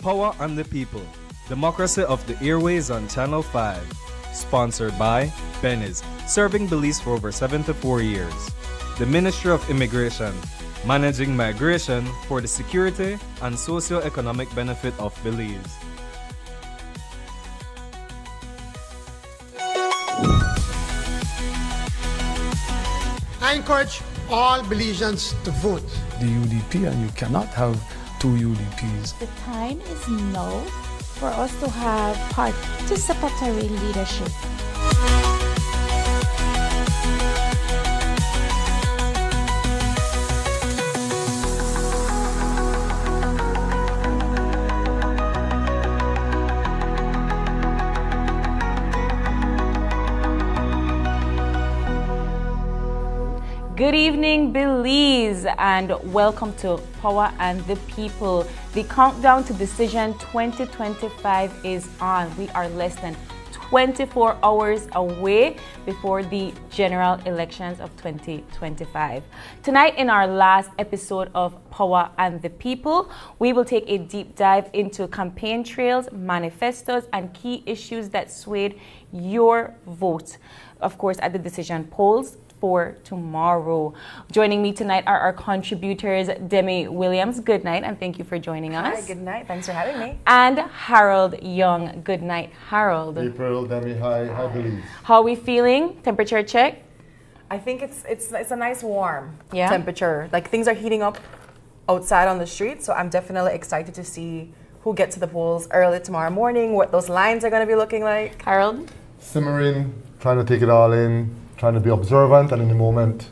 Powa Di People, Democracy of the Airways on Channel 5. Sponsored by Beniz, serving Belize for over 74 years. The Ministry of Immigration, managing migration for the security and socio-economic benefit of Belize. I encourage all Belizeans to vote. The UDP, and you cannot have two UDPs. The time is now for us to have participatory leadership. Good evening, Belize, and welcome to Powa Di People. The countdown to Decision 2025 is on. We are less than 24 hours away before the general elections of 2025. Tonight, in our last episode of Powa Di People, we will take a deep dive into campaign trails, manifestos, and key issues that swayed your vote, of course, at the decision polls for tomorrow. Joining me tonight are our contributors, Demi Williams. Good night, and thank you for joining us. Hi, good night. Thanks for having me. And Harold Young. Good night, Harold. April, Demi, hi, Belize. How are we feeling? Temperature check? I think it's a nice warm Yeah? temperature. Like things are heating up outside on the street, so I'm definitely excited to see who gets to the polls early tomorrow morning, what those lines are going to be looking like. Harold? Simmering, trying to take it all in, trying to be observant and in the moment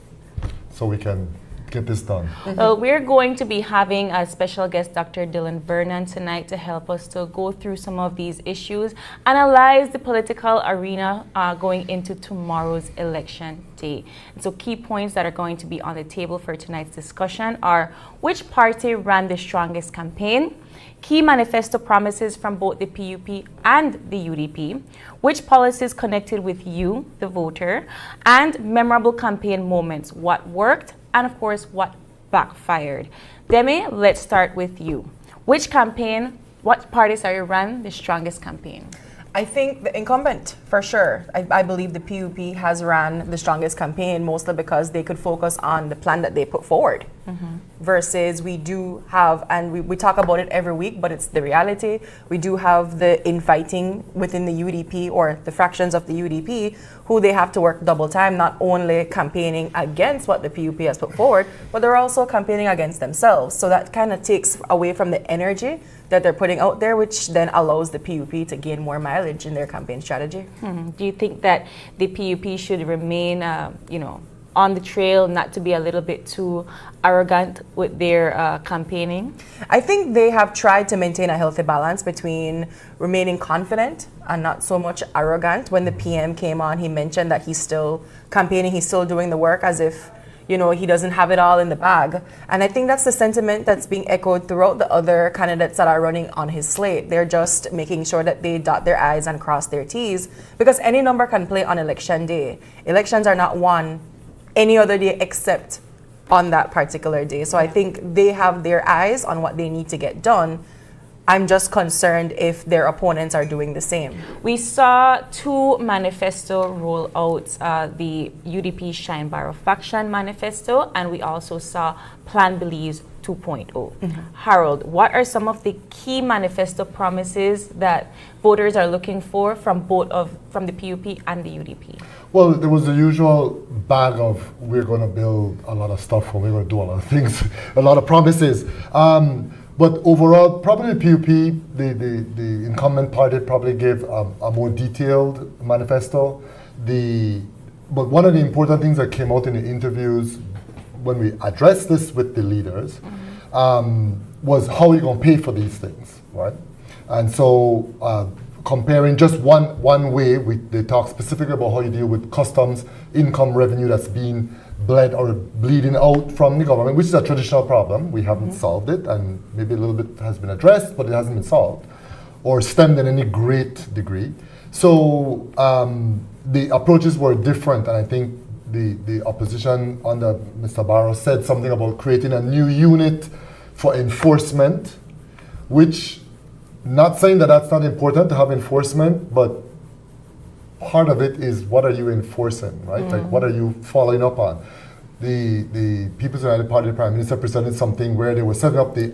so we can get this done. Well, we're going to be having a special guest, Dr. Dylan Vernon, tonight to help us to go through some of these issues, analyze the political arena going into tomorrow's election day. And so key points that are going to be on the table for tonight's discussion are: which party ran the strongest campaign? Key manifesto promises from both the PUP and the UDP, which policies connected with you, the voter, and memorable campaign moments, what worked, and of course, what backfired. Demi, let's start with you. Which parties are you ran the strongest campaign? I think the incumbent, for sure. I believe the PUP has ran the strongest campaign, mostly because they could focus on the plan that they put forward. Versus we do have, and we talk about it every week, but it's the reality, we do have the infighting within the UDP or the fractions of the UDP who they have to work double time, not only campaigning against what the PUP has put forward, but they're also campaigning against themselves. So that kind of takes away from the energy that they're putting out there, which then allows the PUP to gain more mileage in their campaign strategy. Do you think that the PUP should remain, on the trail, not to be a little bit too arrogant with their campaigning? I think they have tried to maintain a healthy balance between remaining confident and not so much arrogant. When the PM came on, he mentioned that he's still campaigning, he's still doing the work as if he doesn't have it all in the bag. And I think that's the sentiment that's being echoed throughout the other candidates that are running on his slate. They're just making sure that they dot their I's and cross their T's, because any number can play on election day. Elections are not won any other day except on that particular day. So I think they have their eyes on what they need to get done. I'm just concerned if their opponents are doing the same. We saw two manifesto rollouts, the UDP Shine Barrow Faction manifesto, and we also saw Plan Belize 2.0. Harold, what are some of the key manifesto promises that voters are looking for from from the PUP and the UDP? Well, there was the usual bag of we're going to build a lot of stuff or we're going to do a lot of things, a lot of promises. But overall, probably the PUP, the incumbent party probably gave a more detailed manifesto. But one of the important things that came out in the interviews when we addressed this with the leaders was how are you going to pay for these things, right? And so comparing just one way, they talk specifically about how you deal with customs income revenue that's being bled or bleeding out from the government, which is a traditional problem. We haven't solved it, and maybe a little bit has been addressed, but it hasn't been solved or stemmed in any great degree. So the approaches were different, and I think the opposition under Mr. Barrow said something about creating a new unit for enforcement, which not saying that that's not important to have enforcement, but part of it is what are you enforcing, right? Like what are you following up on? The People's United Party Prime Minister presented something where they were setting up the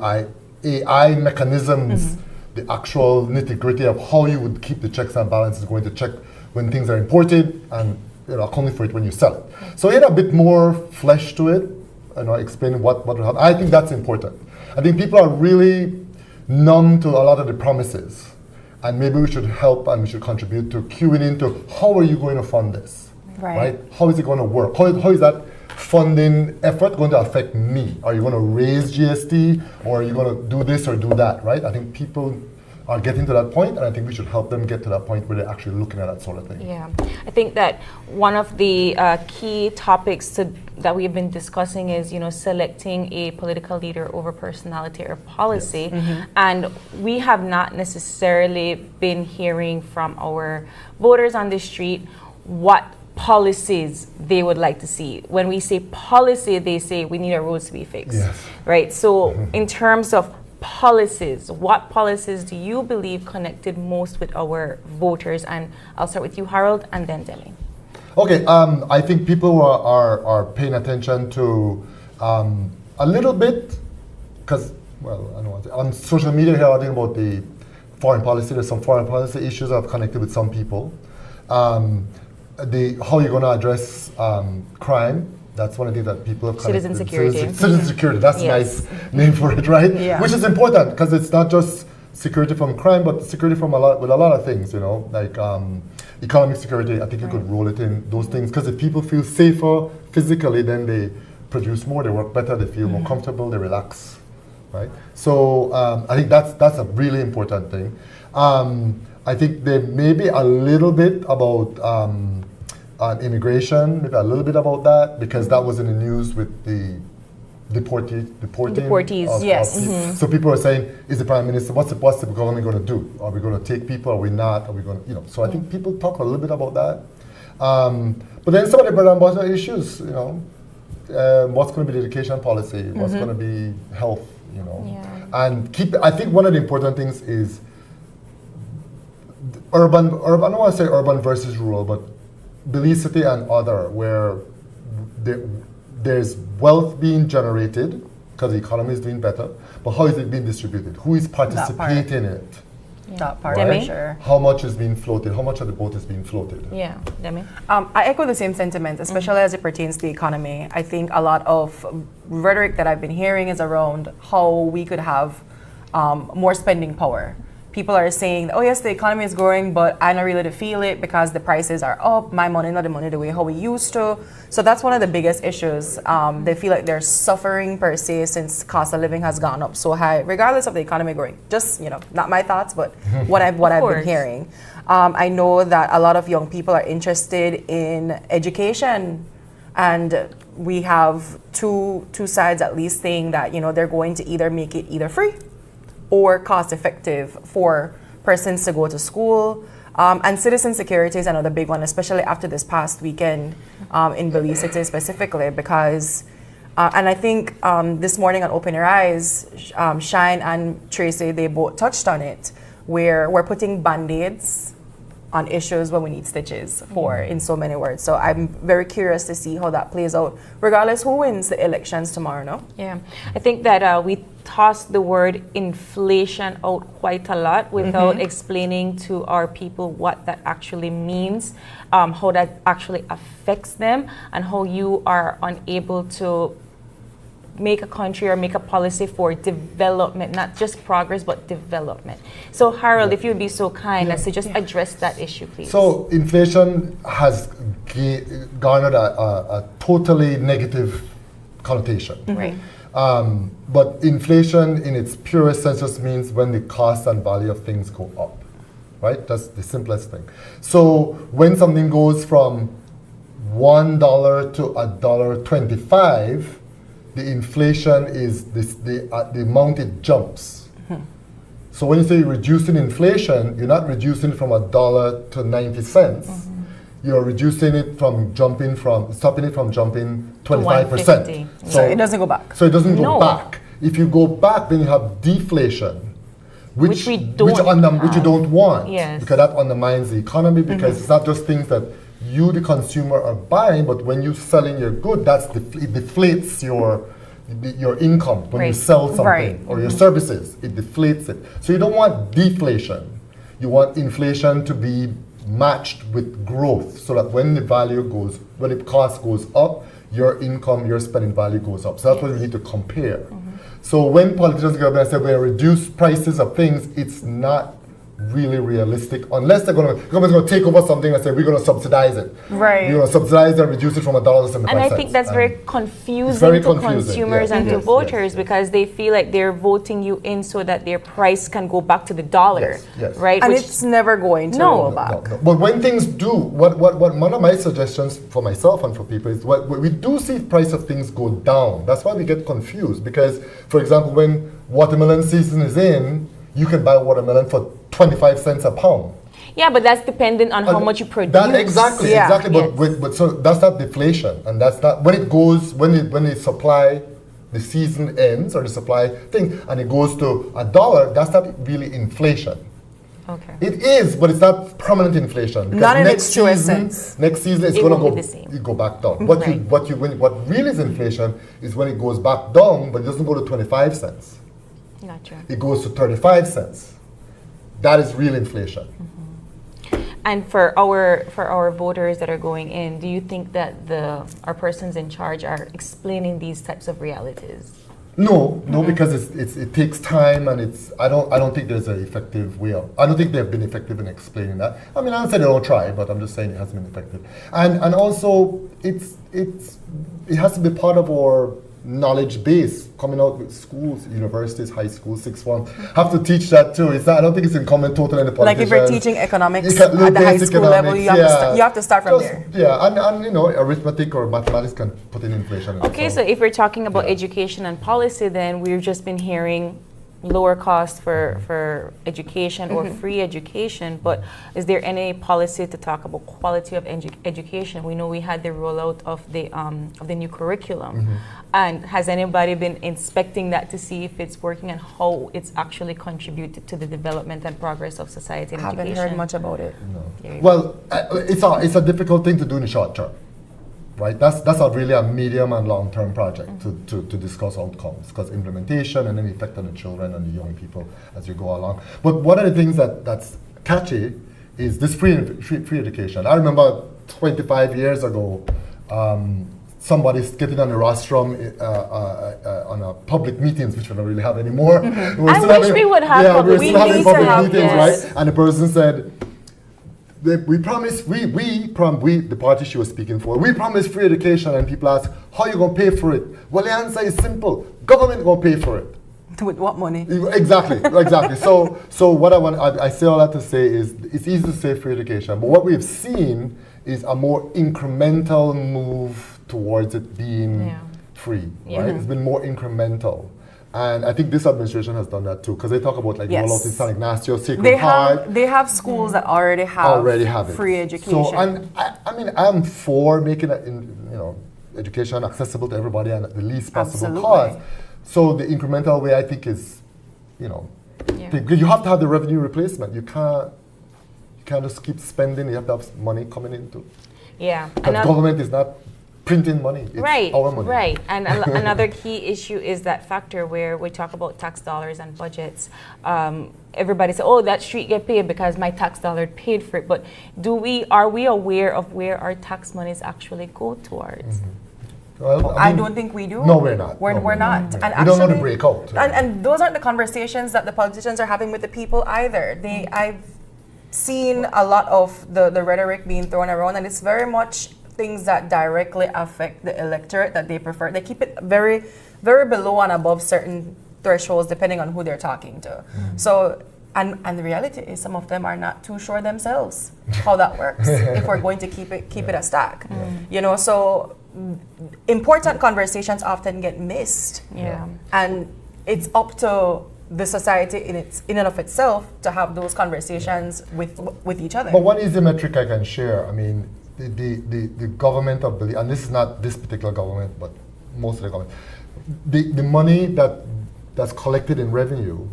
AI mechanisms, the actual nitty-gritty of how you would keep the checks and balances, going to check when things are imported and accounting for it when you sell it. So it had a bit more flesh to it, explaining what would happen. I think that's important. I think people are really numb to a lot of the promises, and maybe we should help and we should contribute to queuing into how are you going to fund this, right? How is it going to work? How is that funding effort going to affect me? Are you going to raise GST, or are you going to do this or do that, right? I think people are getting to that point, and I think we should help them get to that point where they're actually looking at that sort of thing. Yeah, I think that one of the key topics that we've been discussing is, selecting a political leader over personality or policy. Yes. And we have not necessarily been hearing from our voters on the street what policies they would like to see. When we say policy, they say we need our roads to be fixed, yes. Right? So in terms of policies, what policies do you believe connected most with our voters? And I'll start with you, Harold, and then Demi. Okay, I think people are paying attention to a little bit, because, well, I don't want to, on social media here, I think about the foreign policy. There's some foreign policy issues that have connected with some people. How you're going to address crime. That's one of the things that people have citizen security. Citizen security, that's yes. a nice name for it, right? Yeah. Which is important, because it's not just security from crime, but security from a lot of things, like economic security. I think you could roll it in, those things, because if people feel safer physically, then they produce more, they work better, they feel more comfortable, they relax, right? So I think that's a really important thing. I think there may be a little bit about on immigration, maybe a little bit about that, because that was in the news with the deportees. Yes. So people are saying, is the Prime Minister, what's the government going to do? Are we going to take people? Are we not? Are we going to, So I think people talk a little bit about that. But then some of the bread and butter issues, what's going to be the education policy? What's going to be health? Yeah. And I think one of the important things is urban. I don't want to say urban versus rural, but Belize City and other, where there's wealth being generated because the economy is doing better, but how is it being distributed? Who is participating in it? Yeah. That part, Demi? for sure. How much is being floated? How much of the boat is being floated? Yeah, Demi? I echo the same sentiment, especially as it pertains to the economy. I think a lot of rhetoric that I've been hearing is around how we could have more spending power. People are saying, oh yes, the economy is growing, but I don't really feel it because the prices are up. My money, not the money the way how we used to. So that's one of the biggest issues. They feel like they're suffering per se since cost of living has gone up so high, regardless of the economy growing. Just, not my thoughts, but what I've been hearing. I know that a lot of young people are interested in education, and we have two sides at least saying that, they're going to either make it either free or cost effective for persons to go to school. And citizen security is another big one, especially after this past weekend in Belize City specifically, because, and I think this morning on Open Your Eyes, Shine and Tracy, they both touched on it, where we're putting Band-Aids on issues when we need stitches for, in so many words. So I'm very curious to see how that plays out, regardless who wins the elections tomorrow, no? Yeah, I think that we tossed the word inflation out quite a lot without explaining to our people what that actually means, how that actually affects them, and how you are unable to make a country or make a policy for development, not just progress, but development. So Harold, if you would be so kind as to just address that issue, please. So inflation has garnered a totally negative connotation. Right. But inflation in its purest sense just means when the cost and value of things go up, right? That's the simplest thing. So when something goes from $1 to $1.25, the inflation is the amount it jumps. So when you say you're reducing inflation, you're not reducing from $1 to 90 cents. You're reducing it from stopping it from jumping 25%. So it doesn't go back. So it doesn't go back. If you go back, then you have deflation, Which we don't which you don't want. Yes. Because that undermines the economy, because it's not just things that you, the consumer, are buying, but when you're selling your good, it deflates your income when you sell something or your services. It deflates it. So you don't want deflation. You want inflation to be matched with growth, so that when the cost goes up, your income, your spending value goes up. So that's what we need to compare. So when politicians get up and say we're reduce prices of things, it's not really realistic, unless the government's going to take over something and say we're going to subsidize it. Right. We're going to subsidize and reduce it from $1 to 75 And I cents. think that's very confusing to consumers and to voters, because they feel like they're voting you in so that their price can go back to the dollar, right? And it's never going to go back. No. But when things do, what one of my suggestions for myself and for people is we do see price of things go down. That's why we get confused, because, for example, when watermelon season is in, you can buy watermelon for 25 cents a pound. Yeah, but that's dependent on how much you produce. Exactly. But so that's not deflation, and that's not when the supply, the season ends or the supply thing, and it goes to $1. That's not really inflation. Okay. It is, but it's not permanent inflation. Because not in its truest sense. Next season it's going to go back down. What really is inflation is when it goes back down, but it doesn't go to 25 cents. Gotcha. It goes to 35 cents. That is real inflation. And for our voters that are going in, do you think that our persons in charge are explaining these types of realities? No, because it takes time, and I don't think there's an effective way of. I don't think they've been effective in explaining that. I mean, I don't say they don't try, but I'm just saying it hasn't been effective. And also it has to be part of our knowledge base coming out with schools, universities, high schools, sixth form. Have to teach that too. I don't think it's incumbent totally in the politicians. Like if you're teaching economics at the high school level, you have to start from there. Yeah, and arithmetic or mathematics can put in inflation. Okay, so if we're talking about education and policy, then we've just been hearing lower cost for education or free education, but is there any policy to talk about quality of education? We know we had the rollout of the new curriculum, and has anybody been inspecting that to see if it's working and how it's actually contributed to the development and progress of society and education? Haven't heard much about it. No. Well, it's a difficult thing to do in the short term. Right, that's really a medium and long-term project to discuss outcomes, because implementation and then effect on the children and the young people as you go along. But one of the things that's catchy is this free education. I remember 25 years ago, somebody's getting on the rostrum on a public meetings, which we don't really have anymore. I wish we would have public meetings. Yeah, we're still having public meetings, right? And the person said, we promise, the party she was speaking for, we promise free education, and people ask, how are you going to pay for it? Well, the answer is simple. Government going to pay for it. With what money? Exactly. So what I say all that to say is, it's easy to say free education, but what we've seen is a more incremental move towards it being free, right? It's been more incremental. And I think this administration has done that too, because they talk about rollout in San Ignacio, Sacred Heart. They have schools that already have free education. So, and I'm for making education accessible to everybody and at the least possible cost. So the incremental way, I think, is, you have to have the revenue replacement. You can't just keep spending. You have to have money coming into. Yeah. Because government is not printing money. It's our money. Right. And another key issue is that factor where we talk about tax dollars and budgets. Everybody says, oh, that street get paid because my tax dollar paid for it. But are we aware of where our tax monies actually go towards? Well, I don't think we do. No, we're not. We're not. And we don't know the breakout. And those aren't the conversations that the politicians are having with the people either. I've seen a lot of the rhetoric being thrown around, and it's very much things that directly affect the electorate that they prefer. They keep it very, very below and above certain thresholds depending on who they're talking to. So, and the reality is some of them are not too sure themselves how that works if we're going to keep it a stack. So important conversations often get missed. And it's up to the society in and of itself to have those conversations with each other. But one easy metric I can share, I mean, the government of Belize, and this is not this particular government, but most of the government, the money that's collected in revenue,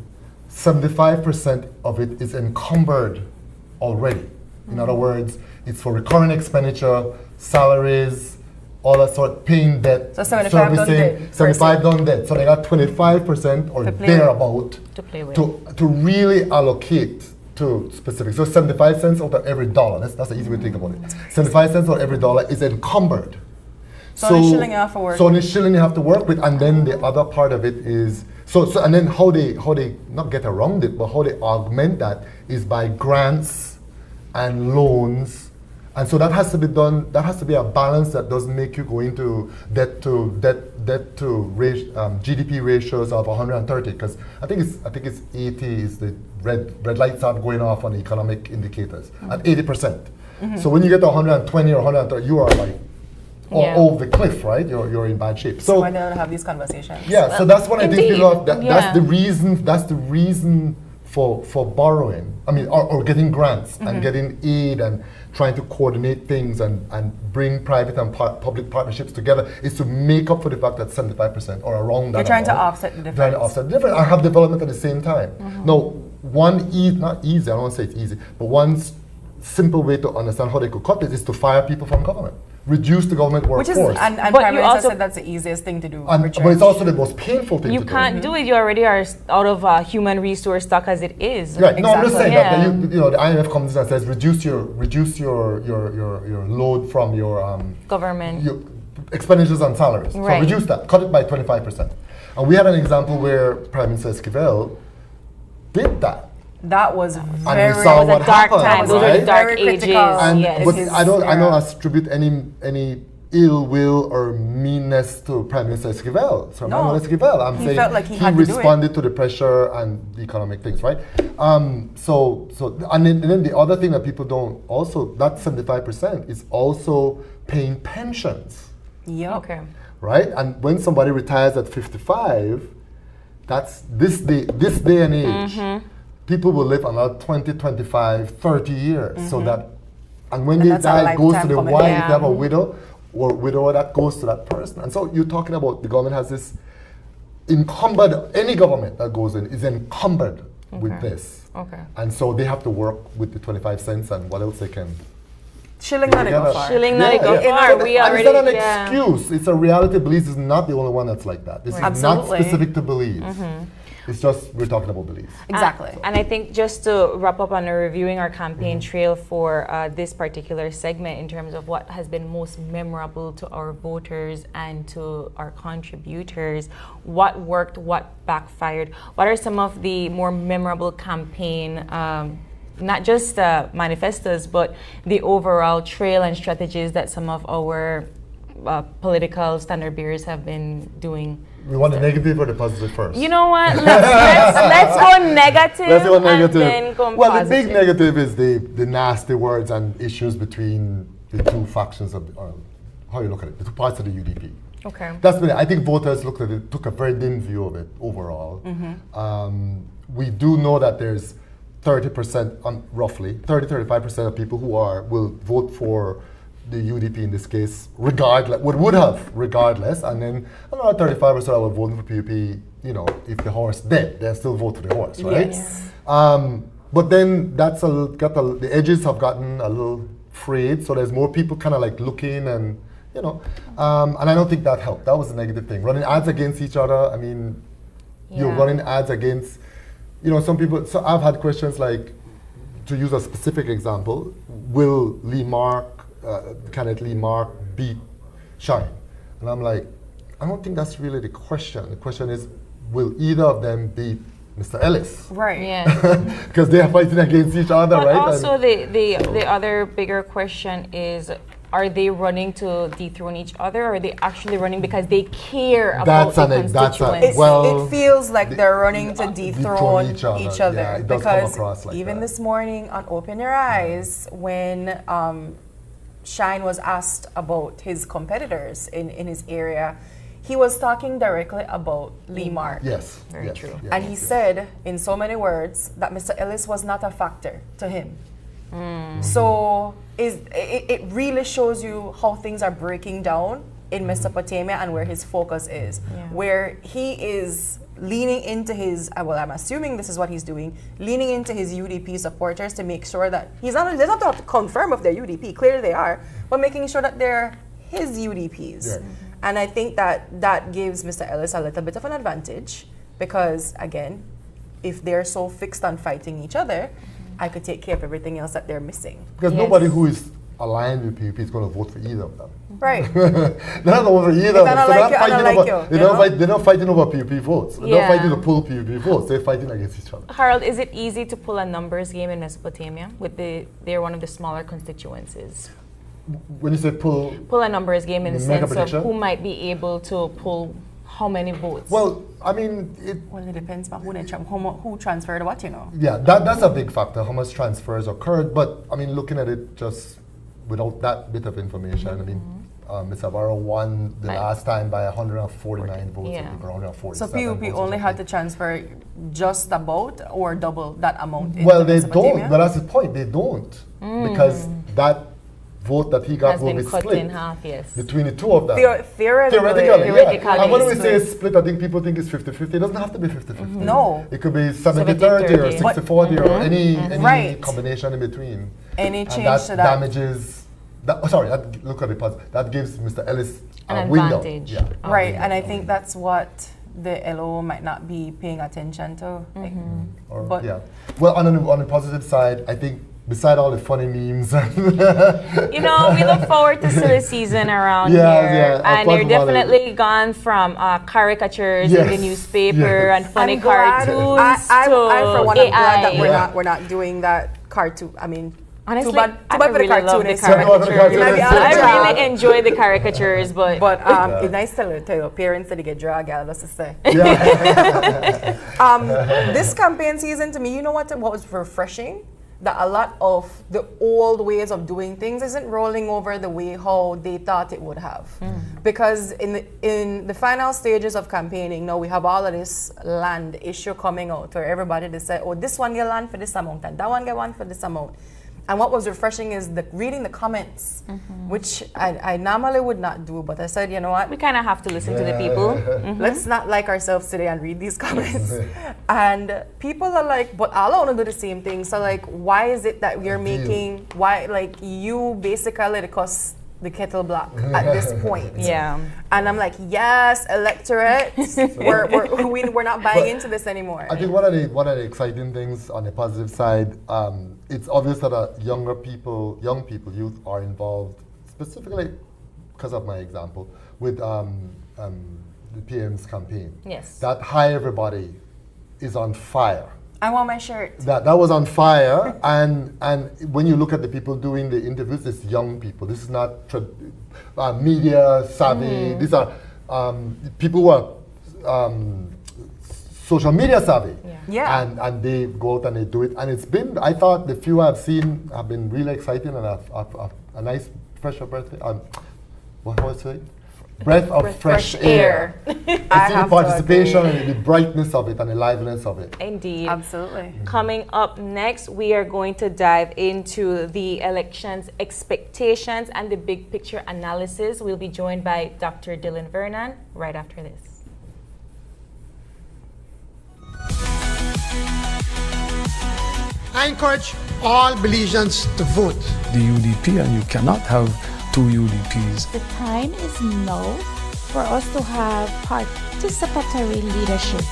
75% of it is encumbered already. In other words, it's for recurring expenditure, salaries, all that sort, paying debt, So 75 done dead, 75 done dead. So they got 25% or To play thereabout To play with. to really allocate to specific. So 75 cents out of every dollar, that's the easy way to think about it. 75 cents out of every dollar is encumbered. So only shilling you have to work So only shilling you have to work with, and then the other part of it is, and then how they not get around it, but how they augment that is by grants and loans. And so that has to be done. That has to be a balance that doesn't make you go into debt to GDP ratios of 130. Because I think it's 80 is the red lights start going off on the economic indicators at 80%. So when you get to 120 or 130, you are like over the cliff, right? You're in bad shape. So why don't have these conversations? Yeah. So that's what I think. Indeed. That's the reason. That's the reason for borrowing. I mean, or getting grants and getting aid and trying to coordinate things and bring private and public partnerships together is to make up for the fact that 75% or around that. You're trying to amount, offset the difference. Trying to offset the difference and have development at the same time. Now, not easy, I don't want to say it's easy, but one simple way to understand how they could cut this is to fire people from government. Reduce the government workforce. Which is, and But Prime you Minister also- said that's the easiest thing to do. but it's also the most painful thing You to do. can't do it. You already are out of human resource stock as it is. Right. No, I'm just saying that Yeah. the IMF comes in and says reduce your load from your Government. your expenditures on salaries. Right. So reduce that, cut it by 25%. And we had an example where Prime Minister Esquivel did that. That was And very. we saw was a what dark happened, time. Those were right? the dark Very ages. critical. And, Yes. but His I don't era. attribute any ill will or meanness to Prime Minister Esquivel. So No. Prime Minister Esquivel, I'm He saying felt like he had to do it. responded to the pressure and the economic things, right? And then the other thing that people don't also, that 75% is also paying pensions, Yep. Okay. right? And when somebody retires at 55, that's this day and age. People will live another 20, 25, 30 years. So that, and when And they that's a die, it goes to lifetime the commitment. wife. Yeah. If they have a widow or widower, that goes to that person. And so you're talking about the government has this encumbered, any government that goes in is encumbered with this. Okay. And so they have to work with the 25 cents and what else they can. Shilling not together. go far. Shilling not go far. So We and already. it's not an yeah. excuse. It's a reality. Belize is not the only one that's like that. This is not Absolutely. specific to Belize. It's just, we're talking about Belize. Exactly. And I think just to wrap up on reviewing our campaign trail for this particular segment in terms of what has been most memorable to our voters and to our contributors, what worked, what backfired, what are some of the more memorable campaign, not just manifestos, but the overall trail and strategies that some of our political standard bearers have been doing? We want the negative or the positive first? You know what? Let's go negative. Let's go negative. And then go Well, positive. the big negative is the nasty words and issues between the two factions of, or how you look at it, the two parts of the UDP. Okay. That's been, I think voters looked at it, took a very dim view of it overall. We do know that there's 30%, roughly, 35% of people who will vote for the UDP in this case, regardless, would have regardless, and then another 35% are voting for PUP, if the horse dead, they'll still vote for the horse, right? Yes. But then the edges have gotten a little frayed, so there's more people kind of like looking and, and I don't think that helped. That was a negative thing. Running ads against each other, I mean, you're Yeah. running ads against, some people, so I've had questions like, to use a specific example, will candidate Lee Mark beat Shine? And I'm like, I don't think that's really the question. The question is, will either of them beat Mr. Ellis? Right. Yeah. Because they are fighting against each other, But right? also the other bigger question is, are they running to dethrone each other, or are they actually running because they care about the constituents? It feels like they're running to dethrone each other. Yeah, it does come because across like even that. this morning on Open Your Eyes, when Shine was asked about his competitors in his area, he was talking directly about Lee Mark. Yes. Very yes, true. yes, And he yes. said, in so many words, that Mr. Ellis was not a factor to him. So it really shows you how things are breaking down in Mesopotamia and where his focus is, where he is leaning into his, well, I'm assuming this is what he's doing, leaning into his UDP supporters to make sure that he's not, they don't have to confirm if they're UDP, clearly they are, but making sure that they're his UDPs. Yeah. And I think that gives Mr. Ellis a little bit of an advantage because, again, if they're so fixed on fighting each other, I could take care of everything else that they're missing. Because nobody who is aligned with PUP is going to vote for either of them. Right. They're not over either of them. They're not fighting over PUP votes. They're not fighting to pull PUP votes. They're fighting against each other. Harold, is it easy to pull a numbers game in Mesopotamia? They're one of the smaller constituencies. When you say pull a numbers game in the make a sense of prediction? who might be able to pull how many votes? Well, I mean, Well, it depends on who transferred what, you know. yeah, that's a big factor, how much transfers occurred. But, I mean, looking at it just without that bit of information, I mean, Ms. Navarro won the last time by 149 votes, Yeah. I think, or 147 So PUP votes or only had to something. transfer just about or double that amount into Well, they Mesopotamia? don't, but that's the point, they don't. Because that vote that he got has will been be cut split in half, yes. between the two of them. Theoretically, yeah. And when we it's say split. split, I think people think it's 50-50. It doesn't have to be 50-50. No. It could be 70-30 or 70-30. 60-40 or any Right. combination in between. Any And change that to that. damages, look at the positive. That gives Mr. Ellis An a window. advantage. Yeah. Right, and I think that's what the LO might not be paying attention to. Or, But- yeah. Well, on the positive side, I think beside all the funny memes, You know, we look forward to silly season around Yeah, here. yeah, And apart you're from all the- definitely gone from caricatures in the Yes, newspaper yes. and funny I'm glad- cartoons I to for one, I'm glad that AI. we're not doing that cartoon. I mean, Honestly, too bad I for the really love the cartoonists. caricatures. You might be out of I job. really enjoy the caricatures, but But it's nice to tell your parents that they get drag out, let's just say. This campaign season, to me, you know what was refreshing? That a lot of the old ways of doing things isn't rolling over the way how they thought it would have. Because in the final stages of campaigning, now we have all of this land issue coming out where everybody they say, oh, this one get land for this amount and that one get one for this amount. And what was refreshing is reading the comments, which I normally would not do, but I said, you know what? we kind of have to listen to the people. Let's not like ourselves today and read these comments. And people are like, but I want to do the same thing. So like, why is it that you're making, why, like you basically cost the kettle black at this point? Yeah. And I'm like, yes, electorate, we're not buying into this anymore. I think one of the exciting things on the positive side, it's obvious that young people, youth are involved, specifically because of my example, with the PM's campaign. Yes. That Hi Everybody is on fire. I want my shirt. That was on fire, and when you look at the people doing the interviews, it's young people. This is not media savvy. These are people who are social media savvy. Yeah. And they go out and they do it. And it's been, I thought the few I've seen have been really exciting and a nice breath of breath. What was it? Breath of fresh air. I It's the have to participation agree. and the brightness of it and the liveliness of it. Indeed. Absolutely. Coming up next, we are going to dive into the elections expectations and the big picture analysis. We'll be joined by Dr. Dylan Vernon right after this. I encourage all Belizeans to vote. The UDP, and you cannot have two UDPs. The time is now for us to have participatory leadership.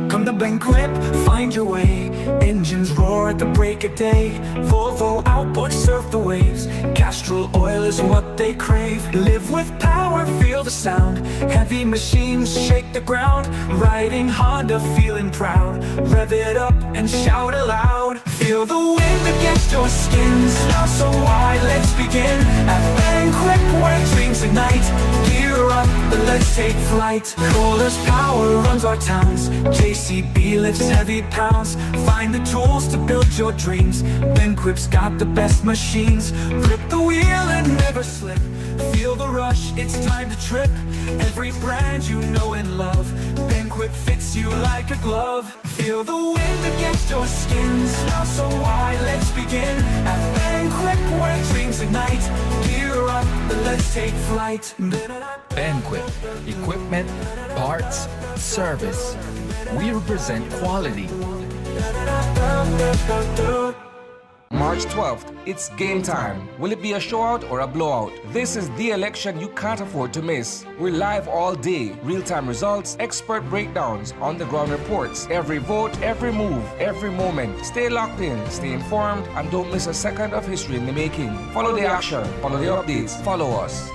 Come the banquet, find your way. Engines roar at the break of day. Volvo outboard surf the waves. Castrol oil is what they crave. Live with power, feel the sound. Heavy machines shake the ground. Riding Honda, feeling proud. Rev it up and shout aloud. Feel the wind against your skin. Stars so wide, let's begin. At banquet where dreams ignite. Gear up, the let's take flight. Kohler's power runs our towns. JCB lifts heavy pounds. Find the tools to build your dreams. Benquip's got the best machines. Grip the wheel and never slip. Feel the rush, it's time to trip. Every brand you know and love. Benquip fits you like a glove. Feel the wind against your skins. Now so why, let's begin. At Benquip where dreams ignite. Gear up, let's take flight. Benquip, equipment, parts, service. We represent quality. March 12th, it's game time. Will it be a showout or a blowout? This is the election you can't afford to miss. We're live all day. Real-time results, expert breakdowns, on-the-ground reports. Every vote, every move, every moment. Stay locked in, stay informed, and don't miss a second of history in the making. Follow the action, follow the updates, follow us.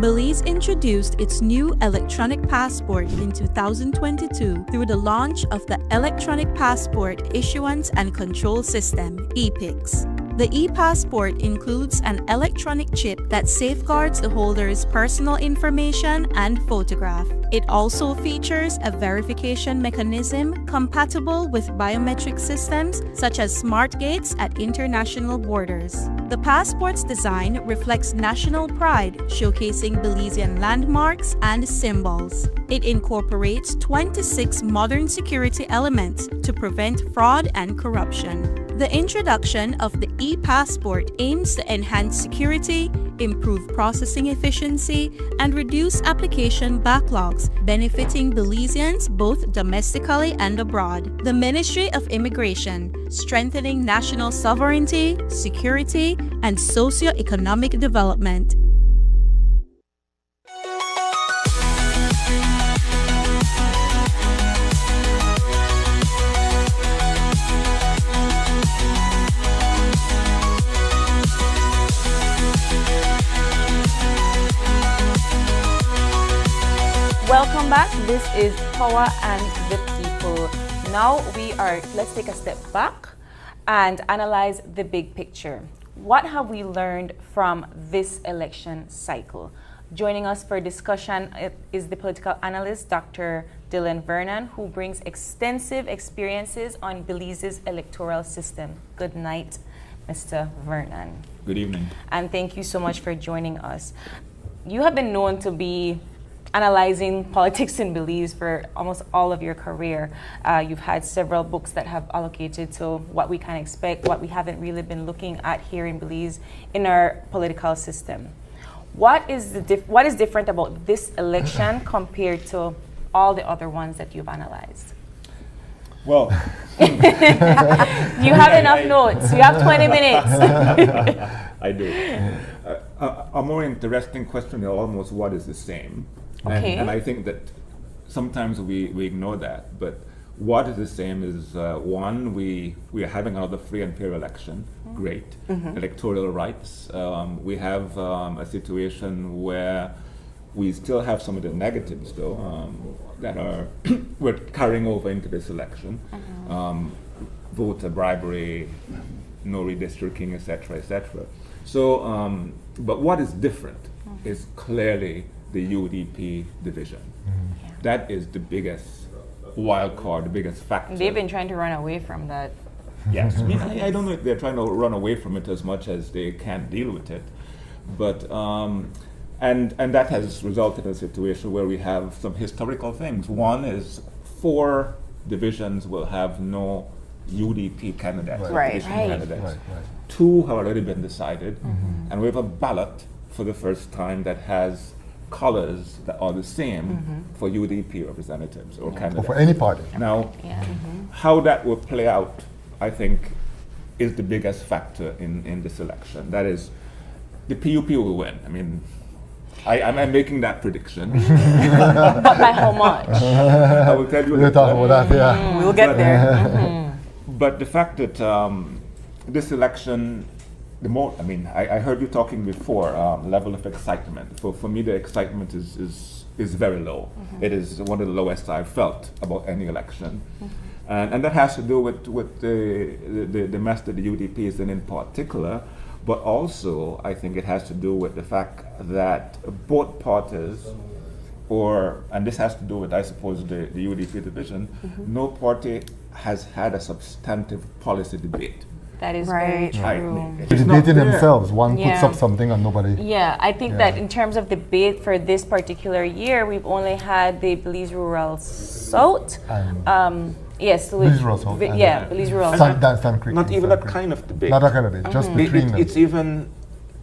Belize introduced its new electronic passport in 2022 through the launch of the Electronic Passport Issuance and Control System, EPICS. The e-passport includes an electronic chip that safeguards the holder's personal information and photograph. It also features a verification mechanism compatible with biometric systems such as smart gates at international borders. The passport's design reflects national pride, showcasing Belizean landmarks and symbols. It incorporates 26 modern security elements to prevent fraud and corruption. The introduction of the e-passport aims to enhance security, improve processing efficiency, and reduce application backlogs, benefiting Belizeans both domestically and abroad. The Ministry of Immigration, strengthening national sovereignty, security, and socio-economic development. Welcome back. This is Powa and the People. Now let's take a step back and analyze the big picture. What have we learned from this election cycle? Joining us for discussion is the political analyst, Dr. Dylan Vernon, who brings extensive experiences on Belize's electoral system. Good night, Mr. Vernon. Good evening. And thank you so much for joining us. You have been known to be analyzing politics in Belize for almost all of your career. You've had several books that have allocated to what we can expect, what we haven't really been looking at here in Belize in our political system. What is different about this election compared to all the other ones that you've analyzed? Well, you have enough notes. You have 20 minutes. I do. A more interesting question is almost what is the same. Okay. And I think that sometimes we ignore that. But what is the same is, one, we are having another free and fair election. Great. Electoral rights. We have a situation where we still have some of the negatives, though, that are we're carrying over into this election. Voter bribery, no redistricting, etc., etc. So, but what is different is clearly the UDP division. That is the biggest wild card, the biggest factor. They've been trying to run away from that. Yes, I don't know if they're trying to run away from it as much as they can't deal with it. But and that has resulted in a situation where we have some historical things. One is 4 divisions will have no UDP candidates, candidates. 2 have already been decided, and we have a ballot for the first time that has colors that are the same for UDP representatives or candidates. Or for any party. Now, how that will play out, I think, is the biggest factor in this election. That is, the PUP will win. I mean, I'm making that prediction. But by how much? I will tell you. We'll talk about that, yeah. We'll get there. But the fact that this election, the more, I mean, I heard you talking before, level of excitement. For me, the excitement is very low. It is one of the lowest I've felt about any election. And that has to do with the mess that the UDP is in particular, but also I think it has to do with the fact that both parties, and this has to do with, I suppose, the UDP division, no party has had a substantive policy debate. That is very true. They're debating themselves. One puts up something and nobody. Yeah, I think that in terms of debate for this particular year, we've only had the Belize Rural South. Yes, Belize Rural South. Belize Rural South. Sand Creek. Not even that kind of debate. Not that kind of debate, just between them. It's even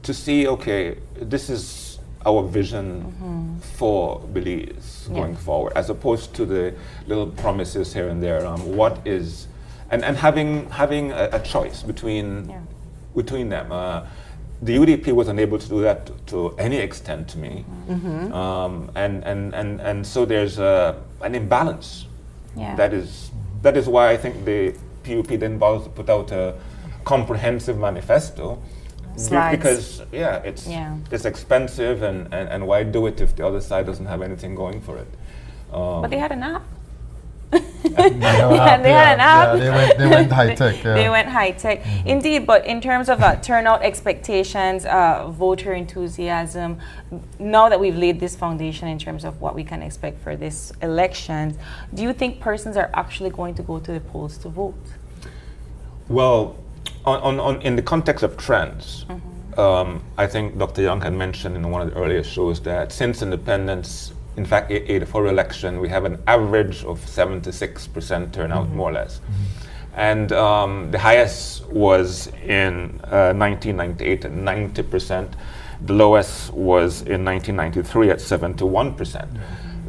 to see, okay, this is our vision for Belize going forward, as opposed to the little promises here and there. What is, and having a choice between them. The UDP was unable to do that to any extent to me, and so there's an imbalance. That is why I think the PUP didn't bother to put out a comprehensive manifesto. Slides. Because it's expensive, and why do it if the other side doesn't have anything going for it? But they had an app. They had an app. They went high tech. They went high tech, indeed. But in terms of turnout expectations, voter enthusiasm, now that we've laid this foundation in terms of what we can expect for this election, do you think persons are actually going to go to the polls to vote? Well, in the context of trends, I think Dr. Young had mentioned in one of the earlier shows that since independence, in fact, 84 election, we have an average of 76% turnout, more or less. And the highest was in 1998 at 90%. The lowest was in 1993 at 71%.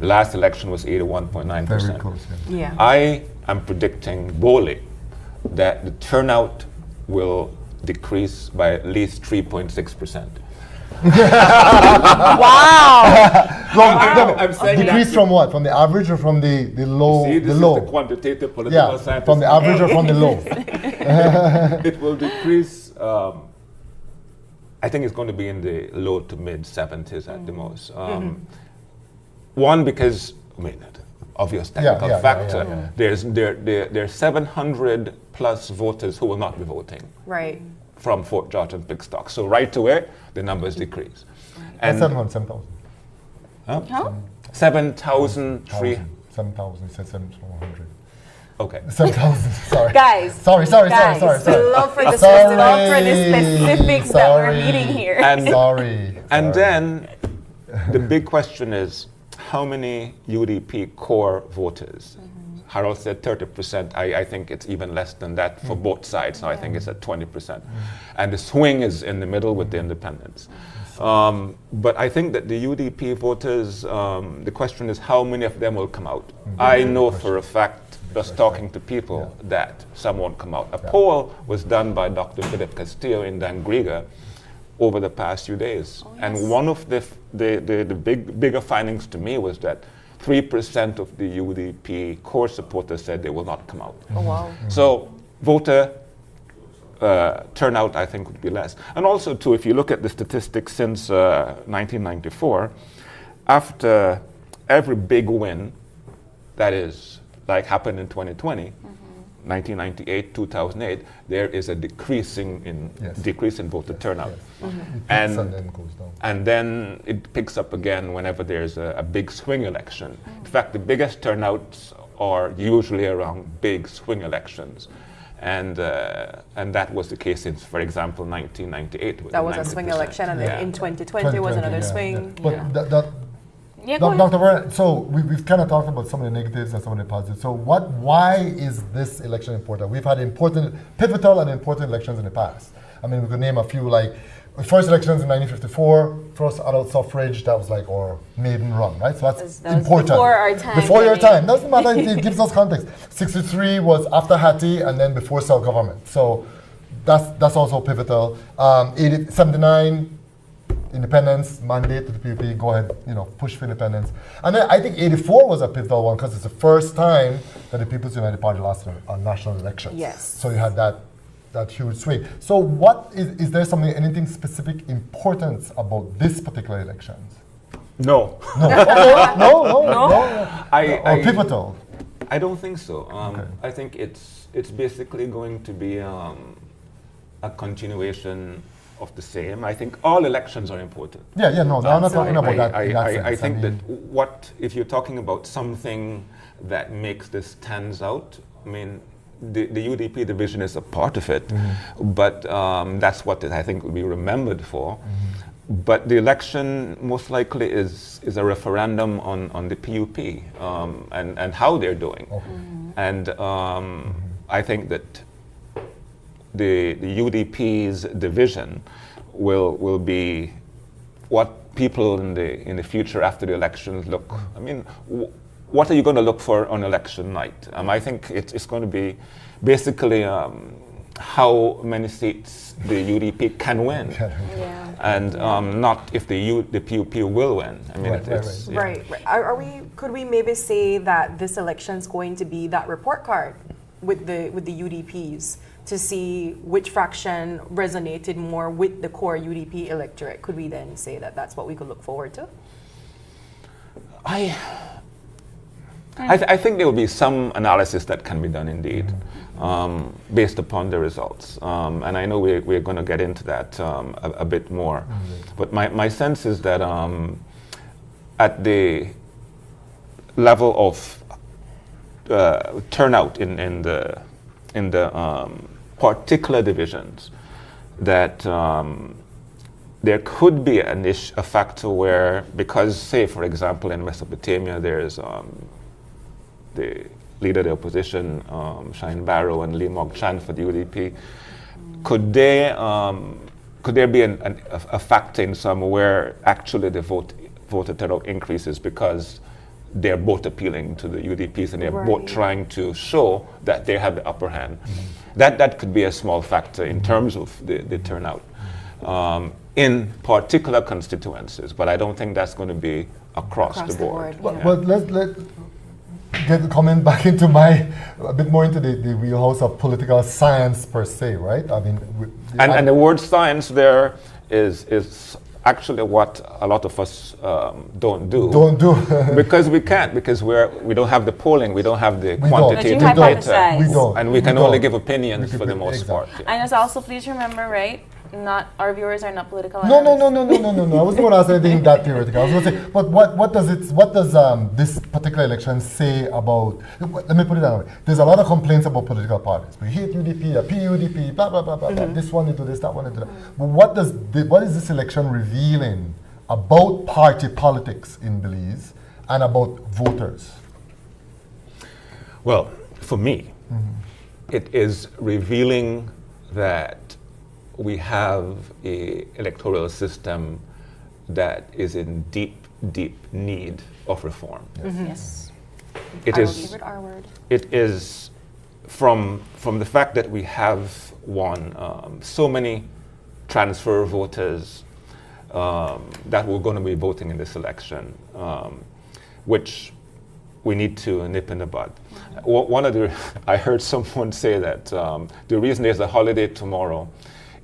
The last election was 81.9%. Very close, I am predicting boldly that the turnout will decrease by at least 3.6%. I'm saying decrease from what? From the average or from the low? See, this the is low. the quantitative political science. From the average or from the low? It will decrease. I think it's going to be in the low to mid 70s at the most. One, because obvious technical factor. There's 700 plus voters who will not be voting. Right. From Fort George and Pickstock. So right away, the numbers decrease. And 7,000. Huh? 7,000. 7,000, said 7,100. Okay. 7,000, sorry. Guys. Sorry. Love for the specifics that we're meeting here. And then the big question is, how many UDP core voters? Harold said 30%. I think it's even less than that for both sides. Now I think it's at 20%. And the swing is in the middle with the independents. But I think that the UDP voters, the question is how many of them will come out? I know for a fact, just talking to people, that some won't come out. A poll was done by Dr. Philip Castillo in Dangriga over the past few days. And one of the bigger findings to me was that 3% of the UDP core supporters said they will not come out. Oh, wow. So voter turnout, I think, would be less. And also, too, if you look at the statistics since 1994, after every big win, that is, like happened in 2020, 1998, 2008, there is a decrease in voter turnout. And then it picks up again whenever there's a big swing election. In fact, the biggest turnouts are usually around big swing elections. And that was the case since, for example, 1998. That was a swing election, and then in 2020 was another swing. Dr. Vernon, so we've kind of talked about some of the negatives and some of the positives. So why is this election important? We've had pivotal and important elections in the past. I mean, we could name a few, like the first elections in 1954, first adult suffrage, that was like our maiden run, right? So that's important. Before our time. Before your time. Doesn't matter, it gives us context. 63 was after Hattie and then before self-government. So that's also pivotal. 79, independence, mandate to the PUP, go ahead, push for independence. And then I think 84 was a pivotal one because it's the first time that the People's United Party lost a national election. Yes. So you had that that huge swing. So is there anything specific importance about this particular elections? No. No. Okay. No. Or pivotal? I don't think so. I think it's basically going to be a continuation of the same. I think all elections are important. No, I'm not talking about that. I think that if you're talking about something that makes this stands out, I mean, the UDP division is a part of it, but that's what I think will be remembered for. But the election most likely is a referendum on the PUP and how they're doing. And I think that the UDP's division will be what people in the future after the elections look. I mean, what are you going to look for on election night? I think it's going to be basically how many seats the UDP can win, and not if the PUP will win. I mean, right. Could we maybe say that this election is going to be that report card with the UDPs to see which fraction resonated more with the core UDP electorate? Could we then say that that's what we could look forward to? I think there will be some analysis that can be done indeed, based upon the results. And I know we're going to get into that a bit more. But my sense is that at the level of turnout in the particular divisions, that there could be a factor where, because, say, for example, in Mesopotamia, there's the leader of the opposition, Shine Barrow, and Lee Mok Chan for the UDP. Could there be a factor in some where actually the voter turnout increases because they're both appealing to the UDPs and they're both trying to show that they have the upper hand? That could be a small factor in terms of the turnout in particular constituencies, but I don't think that's going to be across the board. Well, let's get the comment back into a bit more into the wheelhouse of political science per se, right? I mean, and the word science there is actually what a lot of us don't do. Because we can't, because we don't have the polling, we don't have the quantitative data, and we can only give opinions for the most part. And as also, please remember, right? Not our viewers are not political. No. I wasn't going to ask anything that theoretical. I was going to say, but what does this particular election say about? Let me put it that way. There's a lot of complaints about political parties. We hate UDP, PUDP, blah blah blah blah. This one into this, that one into that. But what is this election revealing about party politics in Belize and about voters? Well, for me, it is revealing that we have an electoral system that is in deep need of reform. Yes. It is. It is from the fact that we have won so many transfer voters that were going to be voting in this election, which we need to nip in the bud. I heard someone say that the reason there's a holiday tomorrow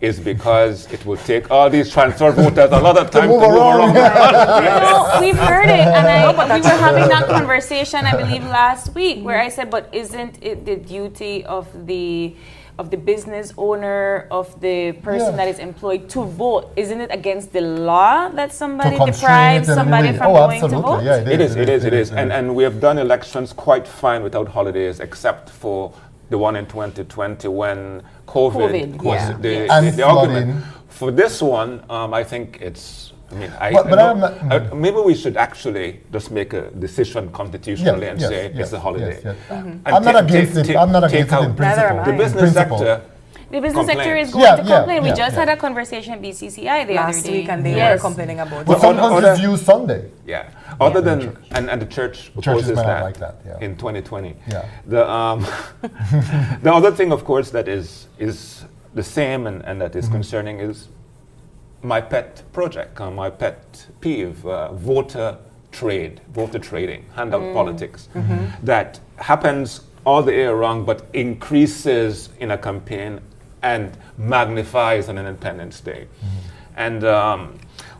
is because it will take all these transfer voters a lot of time to move around. No, we've heard it, and we were having that conversation, I believe, last week, where I said, but isn't it the duty of the business owner, of the person that is employed to vote? Isn't it against the law that somebody deprives somebody from going to vote? Yeah, it is. And we have done elections quite fine without holidays, except for the one in 2020 when COVID was the argument. For this one, I think it's, maybe we should actually just make a decision constitutionally and say it's a holiday. I'm not against it. I'm not against it in principle. The business sector. The business sector is going to complain. We just had a conversation at BCCI the last other day. week, and they were complaining about it. But sometimes use Sunday. Yeah. Other than and the church opposes that, like that in 2020. Yeah. The other thing, of course, that is the same and that is concerning is my pet project, my pet peeve, voter trading, handout politics, that happens all the year round, but increases in a campaign and magnifies an Independence Day. And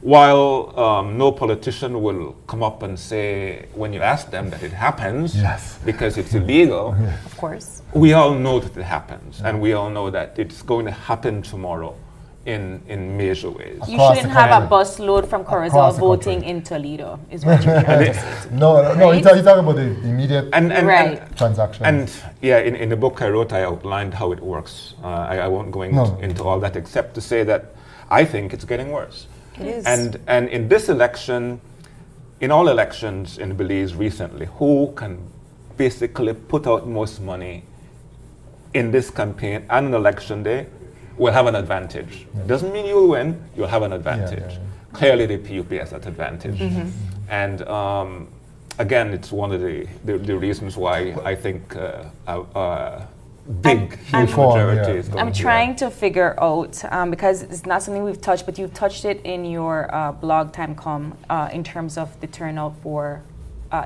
while no politician will come up and say, when you ask them, that it happens because it's illegal, of course, we all know that it happens, and we all know that it's going to happen tomorrow in major ways. You shouldn't have a bus load from Corozal voting in Toledo, is what you're trying to say. No, right? he's talking about the immediate transaction. And in the book I wrote, I outlined how it works. I won't go into all that, except to say that I think it's getting worse. It is. And in this election, in all elections in Belize recently, who can basically put out most money in this campaign and on election day will have an advantage. Doesn't mean you'll win, you'll have an advantage. Clearly the PUP has that advantage. And again, it's one of the reasons why I think big, huge majority is going I'm trying to figure out, because it's not something we've touched, but you've touched it in your blog, Timecom, in terms of the turnout for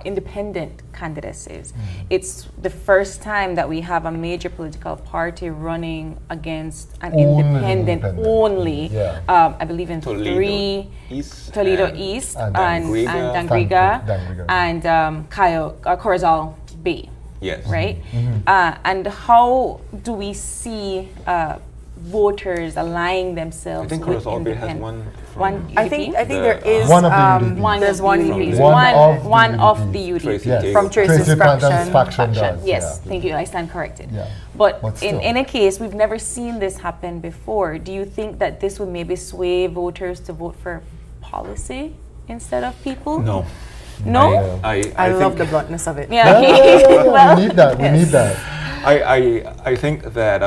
independent candidacies. It's the first time that we have a major political party running against an independent only. I believe in Toledo East and Dangriga and Corozal Bay. Yes. Right? And how do we see voters aligning themselves? I think Corozal Bay has one. I think there is one of the UDP. There's one UDP. One of the UDP. From Tracy's faction. Yes, thank you. I stand corrected. But in any case, we've never seen this happen before. Do you think that this would maybe sway voters to vote for policy instead of people? No. No? I love the bluntness of it. Yeah. We need that. We need that. I think that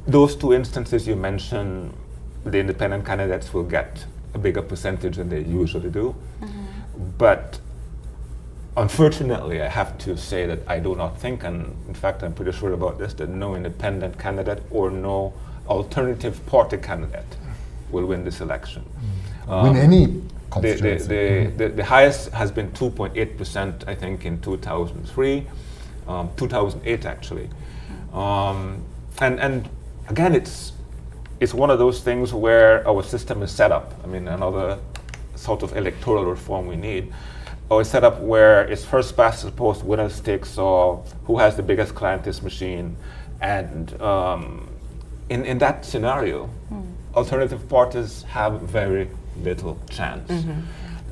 those two instances you mentioned, the independent candidates will get a bigger percentage than they usually do. But unfortunately, I have to say that I do not think, and in fact I'm pretty sure about this, that no independent candidate or no alternative party candidate will win this election. Win any constituency. The highest has been 2.8%, I think, in 2003, 2008 actually. And again, it's one of those things where our system is set up. I mean, another sort of electoral reform we need. Or set up where it's first past the post, winners takes all, who has the biggest clientist machine. And in that scenario, alternative parties have very little chance.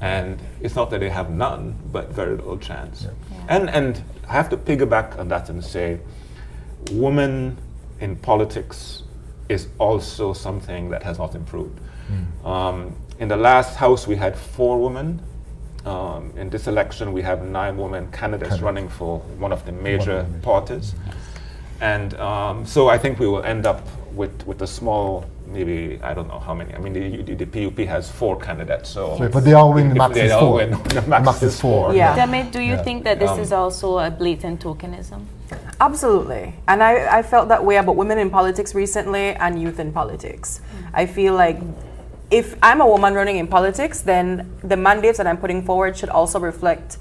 And it's not that they have none, but very little chance. And I have to piggyback on that and say, women in politics is also something that has not improved. In the last House, we had 4 women. In this election, we have 9 women candidates running for one of the major parties. And so I think we will end up with a small, maybe, I don't know how many. I mean, the PUP has 4 candidates. So but they all win, the max is 4. The max is 4. Yeah. Demi, do you think that this is also a blatant tokenism? Absolutely. And I felt that way about women in politics recently and youth in politics. I feel like if I'm a woman running in politics, then the mandates that I'm putting forward should also reflect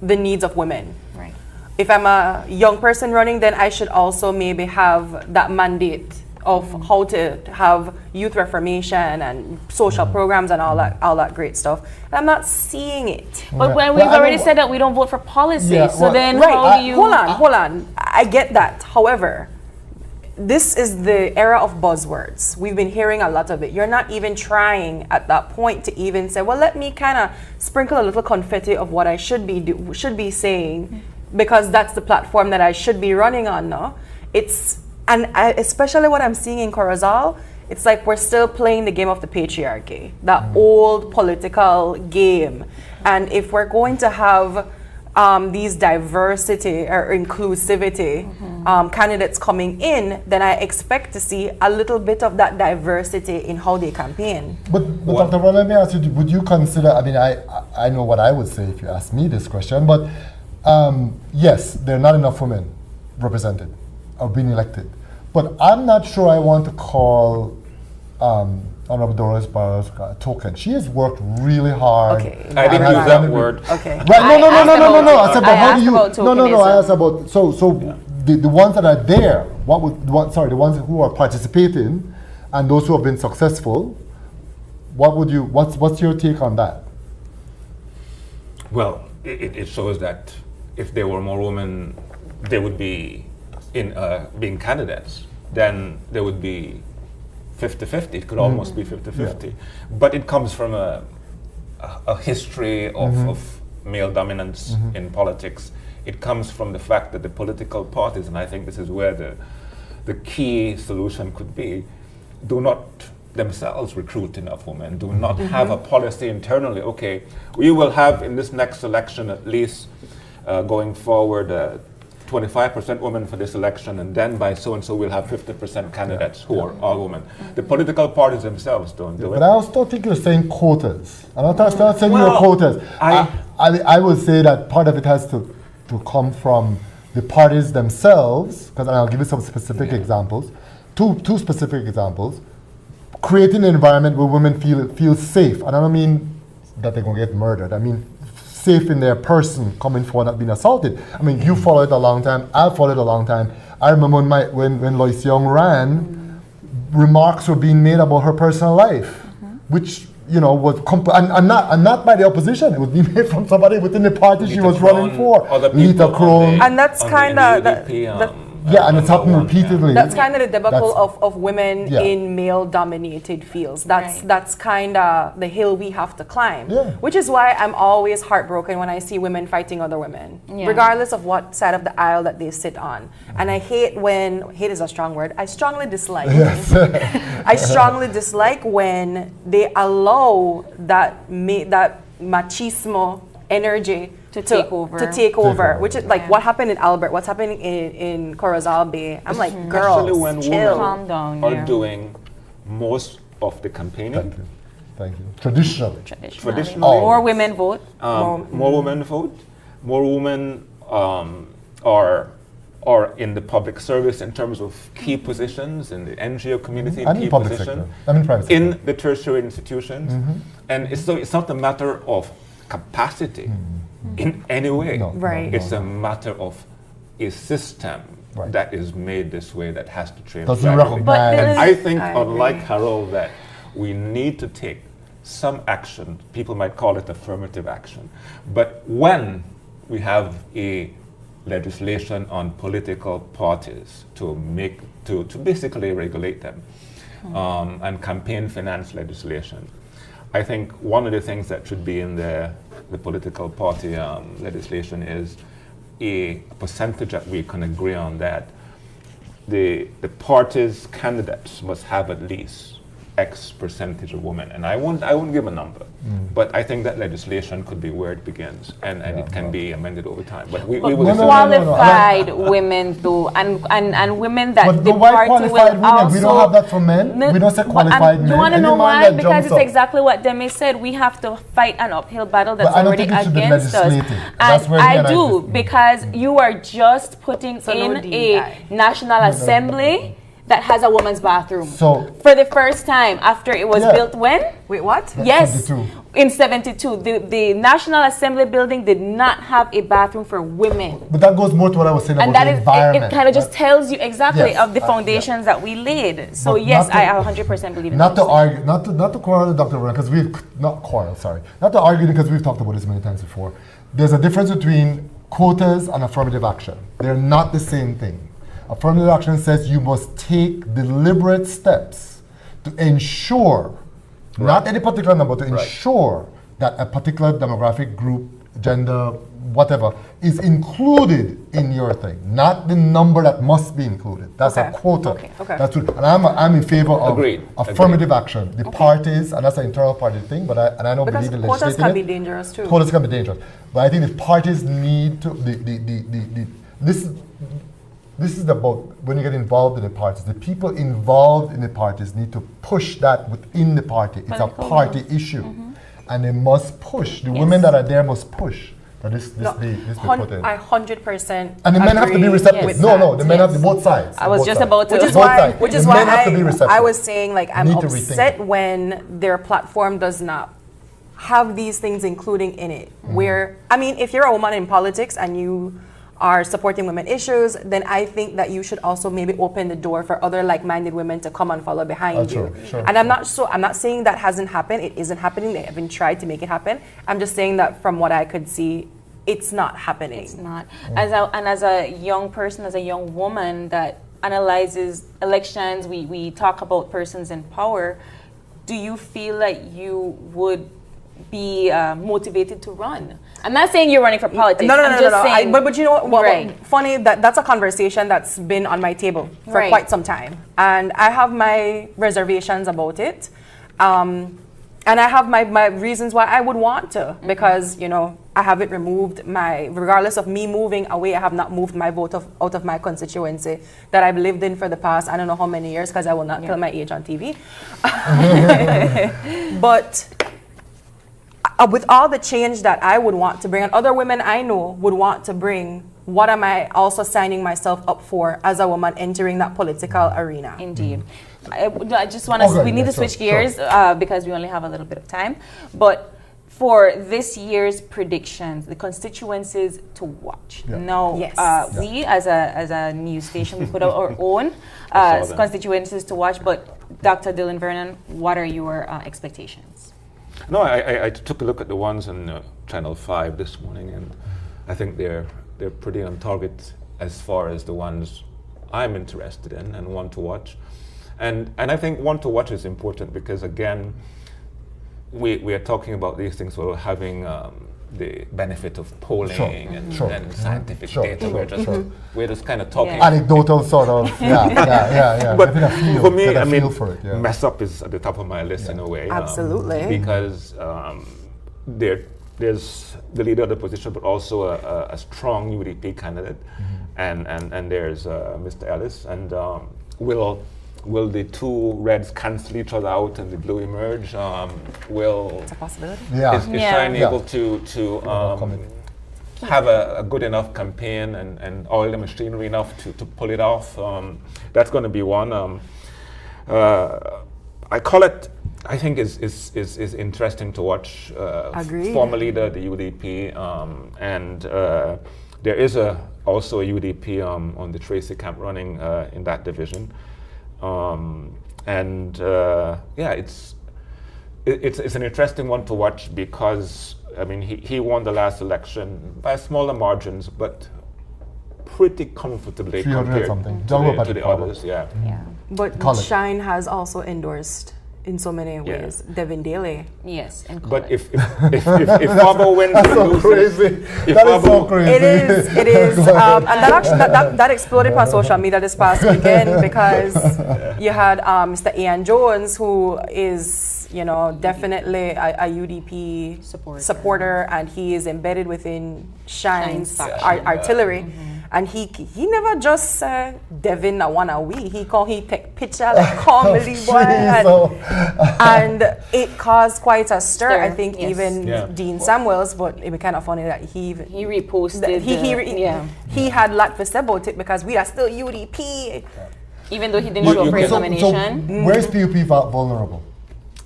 the needs of women. Right. If I'm a young person running, then I should also maybe have that mandate of how to have youth reformation and social programs and all that great stuff. And I'm not seeing it. But when we've already said that we don't vote for policy, then right, how do you... Hold on. I get that. However, this is the era of buzzwords. We've been hearing a lot of it. You're not even trying at that point to even say, well, let me kind of sprinkle a little confetti of what I should be saying, because that's the platform that I should be running on now. Especially what I'm seeing in Corozal, it's like we're still playing the game of the patriarchy, that old political game. And if we're going to have these diversity or inclusivity candidates coming in, then I expect to see a little bit of that diversity in how they campaign. But Dr. Brown, let me ask you, would you consider, I mean, I know what I would say if you asked me this question, but yes, there are not enough women represented or being elected. But I'm not sure I want to call Honorable Doris Barros a token. She has worked really hard. Okay. I didn't use that word. Okay. Right? No. I said, but how do you? No. I asked about. So the ones that are there, the ones who are participating, and those who have been successful, what's your take on that? Well, it shows that if there were more women, they would be being candidates. Then there would be 50-50. It could almost be 50-50. Yeah. But it comes from a history of male dominance in politics. It comes from the fact that the political parties, and I think this is where the key solution could be, do not themselves recruit enough women, do not have a policy internally. Okay, we will have in this next election at least going forward 25% women for this election, and then by so-and-so we'll have 50% candidates who are all women. The political parties themselves don't do it. But I also think you're saying quotas. I'm not saying you're quotas. I would say that part of it has to come from the parties themselves, because I'll give you some specific examples, two specific examples. Creating an environment where women feel safe, and I don't mean that they're going to get murdered. I mean safe in their person, coming forward, not being assaulted. I mean, you followed it a long time. I've followed it a long time. I remember when Lois Young ran, remarks were being made about her personal life, which was and not by the opposition. It was being made from somebody within the party she was running for. Lita Crone. And that's kind of and it's happened repeatedly. That's kind of the debacle of women in male-dominated fields. That's kind of the hill we have to climb. Which is why I'm always heartbroken when I see women fighting other women, regardless of what side of the aisle that they sit on. And I hate hate is a strong word, I strongly dislike. I strongly dislike when they allow that machismo energy to take over, which is like what happened in Albert, what's happening in Corozal Bay. I'm like, girls, especially when chill. Women are doing most of the campaigning. Thank you. Traditionally. More women vote. More women vote. More women are in the public service in terms of key positions in the NGO community, and key in public positions, sector. I mean private sector. in the tertiary institutions, and it's not a matter of capacity in any way. It's a matter of a system that is made this way that has to change. And I think, unlike Harold, that we need to take some action. People might call it affirmative action. But when we have a legislation on political parties to basically regulate them, and campaign finance legislation, I think one of the things that should be in the political party legislation is a percentage that we can agree on, that the party's candidates must have at least X percentage of women. And I won't give a number, but I think that legislation could be where it begins, and it can be amended over time. But we will qualified women though, and women that the party will also. We don't have that for men. We don't say qualified men. You want to know why? Because it's exactly what Demi said. We have to fight an uphill battle that's already against us. And I do, because you are just putting in a National Assembly that has a woman's bathroom. So for the first time after it was built when? Wait, what? Yes. 72. In 72. The National Assembly building did not have a bathroom for women. But that goes more to what I was saying about the environment. It kind of just tells you exactly of the foundations that we laid. So yes, I 100% believe in that. Not to argue, not to quarrel with Dr. Ronan, because not to argue, because we've talked about this many times before. There's a difference between quotas and affirmative action. They're not the same thing. Affirmative action says you must take deliberate steps to ensure, not any particular number, to ensure that a particular demographic group, gender, whatever, is included in your thing, not the number that must be included. That's a quota. That's what, and I'm in favor of affirmative action. The parties, and that's an internal party thing, but I don't believe in legislating quotas can be dangerous too. Quotas can be dangerous. But I think the parties need to, this is about when you get involved in the parties. The people involved in the parties need to push that within the party. It's a party issue. And they must push. The women that are there must push. That this be put in. I 100% and the men have to be receptive. No, the men have to both sides. I was just about to. Which is why I was saying, like, I'm upset when their platform does not have these things including in it. Where, I mean, if you're a woman in politics and you are supporting women issues, then I think that you should also maybe open the door for other like-minded women to come and follow behind you. Sure. And I'm not saying that hasn't happened. It isn't happening. They haven't tried to make it happen. I'm just saying that from what I could see, it's not happening. It's not. As a young person, as a young woman that analyzes elections, we talk about persons in power. Do you feel like you would be motivated to run? I'm not saying you're running for politics. No. Saying, but you know what? Right. Funny that's a conversation that's been on my table for quite some time, and I have my reservations about it, and I have my reasons why I would want to, because you know I haven't removed regardless of me moving away, I have not moved my vote out of my constituency that I've lived in for the past I don't know how many years, because I will not tell my age on TV. But with all the change that I would want to bring, and other women I know would want to bring, what am I also signing myself up for as a woman entering that political arena? Indeed. I just want to, we need to switch gears because we only have a little bit of time. But for this year's predictions, the constituencies to watch. Yeah. Now, we as a news station, we put out our own constituencies to watch. But Dr. Dylan Vernon, what are your expectations? No, I took a look at the ones on Channel 5 this morning, and I think they're pretty on target as far as the ones I'm interested in and want to watch. And I think want to watch is important because, again, we are talking about these things while having the benefit of polling and scientific data. We're just kind of talking. Anecdotal sort of, yeah. But for me, I mean, mess up is at the top of my list in a way. Absolutely. Because there's the leader of the opposition, but also a strong UDP candidate, and there's Mr. Ellis, and will the two reds cancel each other out and the blue emerge? It's a possibility. Is Shine able to have a good enough campaign and oil the machinery enough to pull it off? That's going to be one. I call it, I think is interesting to watch. Former leader of the UDP, and there is also a UDP on the Tracy camp running in that division. It's an interesting one to watch because I mean he won the last election by smaller margins, but pretty comfortably compared to the others. But Shine has also endorsed in so many ways Devin Daly. Yes, but if Bobo wins, that's so crazy. That is so crazy. It is, and that exploded on social media this past weekend because you had Mr. Ian Jones, who is definitely a UDP supporter, and he is embedded within Shine's artillery. And he never just said Devin I wanna we. He take picture like calmly boy, and it caused quite a stir. I think even Dean Samuels, but it was kind of funny that he reposted. He had lot to say about it because we are still UDP, even though he didn't show up for his nomination. So where's PUP vulnerable?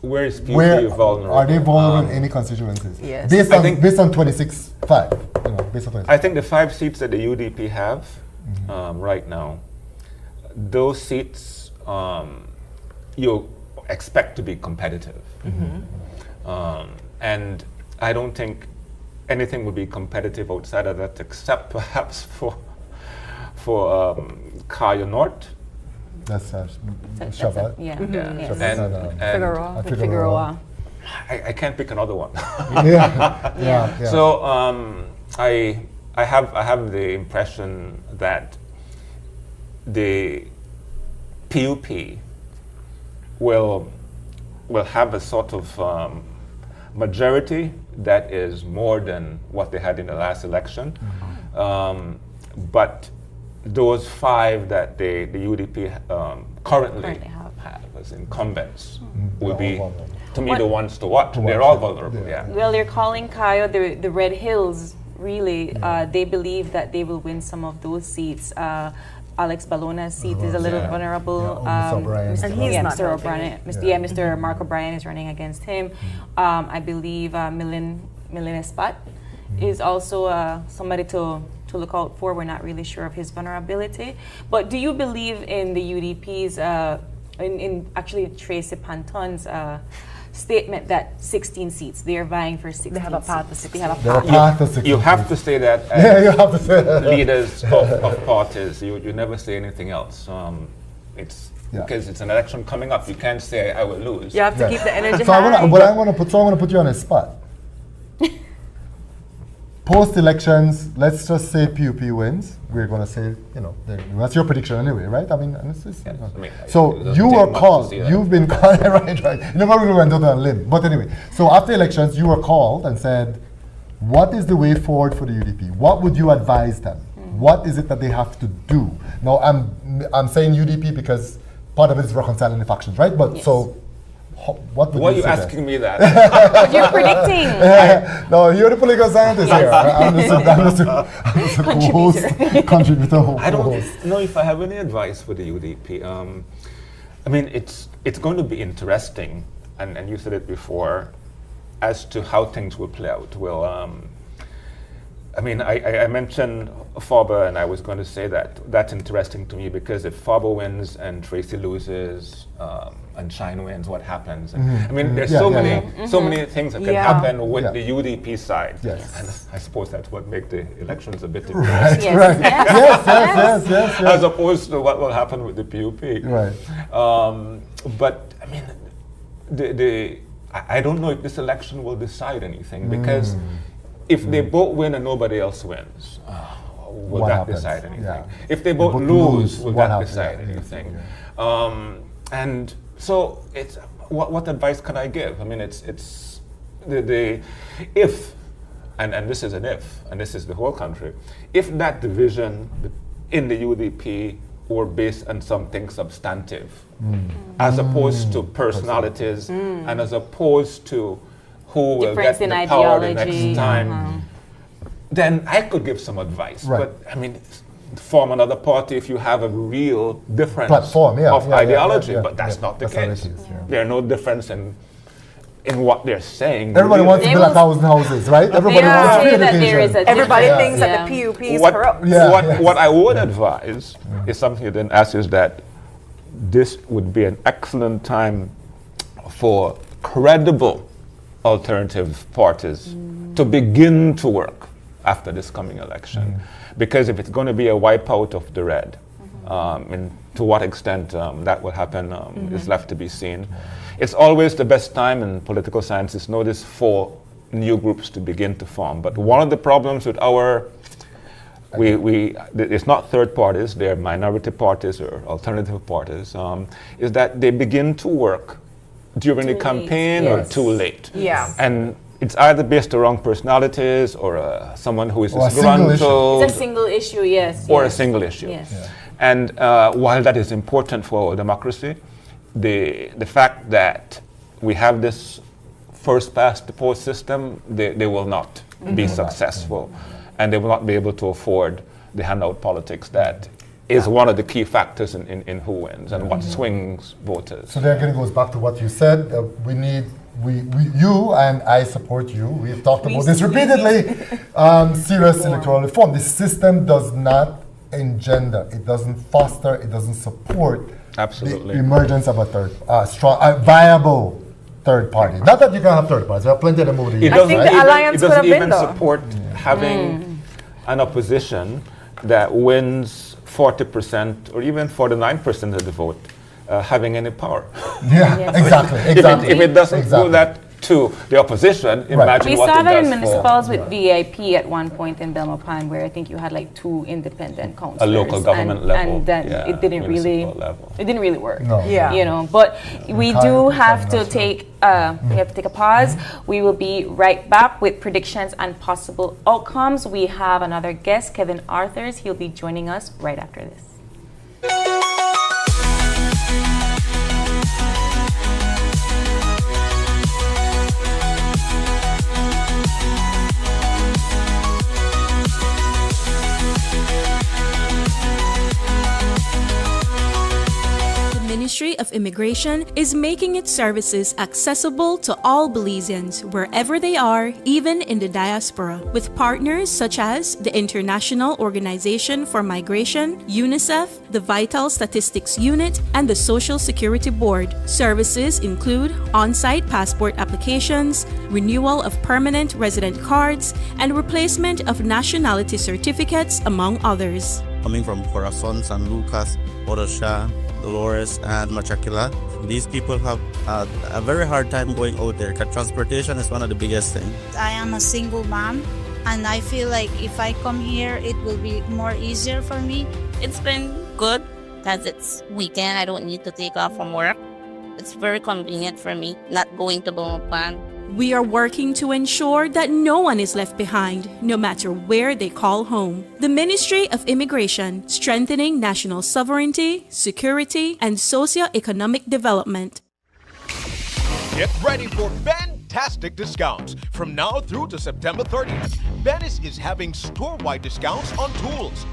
Where is PUP vulnerable? Are they vulnerable in any constituencies? Yes. Based on 26-5, based on 26. I think the 5 seats that the UDP have right now, those seats you expect to be competitive. And I don't think anything would be competitive outside of that, except perhaps for Kaya North. That's Shavat. Figueroa. I can't pick another one. Yeah. So I have the impression that the PUP will have a sort of majority that is more than what they had in the last election, but those 5 that the UDP currently have as incumbents will be, to me, the ones to watch. They're all vulnerable. Well, they're calling Kayo the Red Hills. Really, they believe that they will win some of those seats. Alex Ballona's seat is a little vulnerable. Mr. O'Brien. Mr. Mark O'Brien is running against him. I believe Millen Espat is also somebody to to look out for. We're not really sure of his vulnerability. But do you believe in the UDP's, in actually Tracy Panton's statement that 16 seats, they're vying for 16 They have a path to 16. They have a There are path. paths to 16. You have to say that as Yeah, you have to say that. leaders of parties. You never say anything else. It's because it's an election coming up. You can't say I will lose. You have to keep the energy So high. I'm going to put you on a spot. Post-elections, let's just say PUP wins. We're going to say, that's your prediction anyway, right? I mean, so you were called. You've been called, right? You never really went out on a limb. But anyway, so after elections, you were called and said, what is the way forward for the UDP? What would you advise them? What is it that they have to do? Now, I'm saying UDP because part of it is reconciling the factions, right? But so, what would Why are you you suggest? asking me that? But you're predicting. No, you're the political scientist here. I'm just a co-host, contributor. I don't know if I have any advice for the UDP. I mean, it's going to be interesting, and you said it before, as to how things will play out. Well, I mean, I mentioned Faber, and I was going to say that that's interesting to me because if Faber wins and Tracy loses and Shine wins, what happens? And I mean, there's so many things that can happen with the UDP side. Yes. And I suppose that's what makes the elections a bit Right, interesting. right. Yes. As opposed to what will happen with the PUP. Right. But I mean, I don't know if this election will decide anything because if they both win and nobody else wins, will What that happens? decide anything? Yeah. If they both lose, will what that happens? decide Yeah. anything? And so it's what advice can I give? I mean, it's the if, and this is an if, and this is the whole country, if that division in the UDP were based on something substantive, as opposed to personalities, and as opposed to who will get Difference in the power the ideology. next time, then I could give some advice. Right. But I mean, form another party if you have a real difference Platform, of ideology, yeah, but that's not the that's how it case. is, yeah. There's no difference in what they're saying. Everybody really. wants to build 1,000 houses, right? Everybody will wants say that there education. is a Everybody difference. thinks that the PUP is What, corrupt. what I would advise is something you didn't ask, is that this would be an excellent time for credible alternative parties to begin to work after this coming election. Because if it's going to be a wipeout of the red, and to what extent that will happen is left to be seen. It's always the best time in political sciences, notice, for new groups to begin to form. But one of the problems with it's not third parties, they're minority parties or alternative parties, is that they begin to work during the campaign or too late. Yeah. And it's either based around personalities or someone who is Or a single disgruntled. It's a single issue, yes. Or yes. a single issue. Yes. Yeah. And while that is important for our democracy, the fact that we have this first past the post system, they will not be successful. And they will not be able to afford the handout politics that is one of the key factors in who wins and what swings voters. So that again goes back to what you said. You and I support you. We've talked about this repeatedly. Serious electoral reform. The system does not engender, it doesn't foster, it doesn't support Absolutely. the emergence of a strong, viable third party. Not that you can have third parties. There are plenty of them over the years. I think the alliance it could have doesn't been even though. support having an opposition that wins 40% or even 49% of the vote, having any power. Yeah, exactly. If it doesn't do that to the opposition, imagine We what saw it that in does municipals for with VIP at one point in Belmopan, where I think you had like 2 independent councillors. a local government level. And then yeah, it didn't really, municipal level. it didn't really work. No. Yeah. You know, but we can't- do you have can't to mess take we have to take a pause. We will be right back with predictions and possible outcomes. We have another guest, Kevin Arthurs. He'll be joining us right after this. The Ministry Ministry of Immigration is making its services accessible to all Belizeans, wherever they are, even in the diaspora, with partners such as the International Organization for Migration, UNICEF, the Vital Statistics Unit, and the Social Security Board. Services include on-site passport applications, renewal of permanent resident cards, and replacement of nationality certificates, among others. Coming from Corazon, San Lucas, Orosha, Dolores, and Machakila, these people have a very hard time going out there because transportation is one of the biggest things. I am a single mom, and I feel like if I come here, it will be more easier for me. It's been good because it's weekend. I don't need to take off from work. It's very convenient for me not going to Bumapang. We are working to ensure that no one is left behind, no matter where they call home. The Ministry of Immigration, strengthening national sovereignty, security, and socio-economic development. Get ready for fantastic discounts. From now through to September 30th, Venice is having store-wide discounts on tools,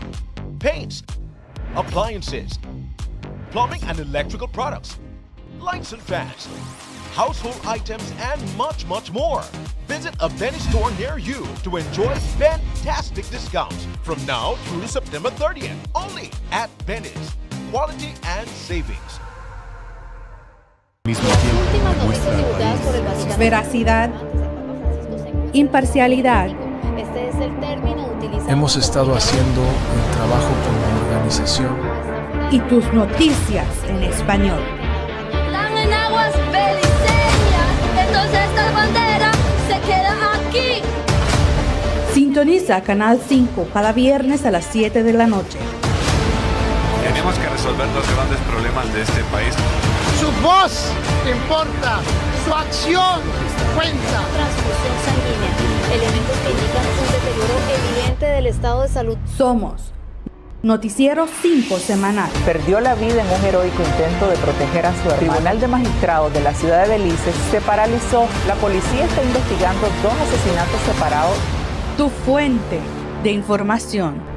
paints, appliances, plumbing and electrical products, lights and fans, household items, and much, much more. Visit a Venice store near you to enjoy fantastic discounts from now through to September 30th, only at Venice. Quality and savings. Veracidad, imparcialidad. Hemos estado haciendo el trabajo como organización. Y tus noticias en español. Están en aguas beliceñas, entonces esta bandera se queda aquí. Sintoniza Canal 5 cada viernes a las 7 de la noche. Tenemos que resolver los grandes problemas de este país. Su voz importa, su acción cuenta. Transfusión sanguínea, elementos que indican un deterioro evidente del estado de salud. Somos Noticiero 5 semanal. Perdió la vida en un heroico intento de proteger a su hermano. El Tribunal de Magistrados de la ciudad de Belice se paralizó. La policía está investigando 2 asesinatos separados. Tu fuente de información.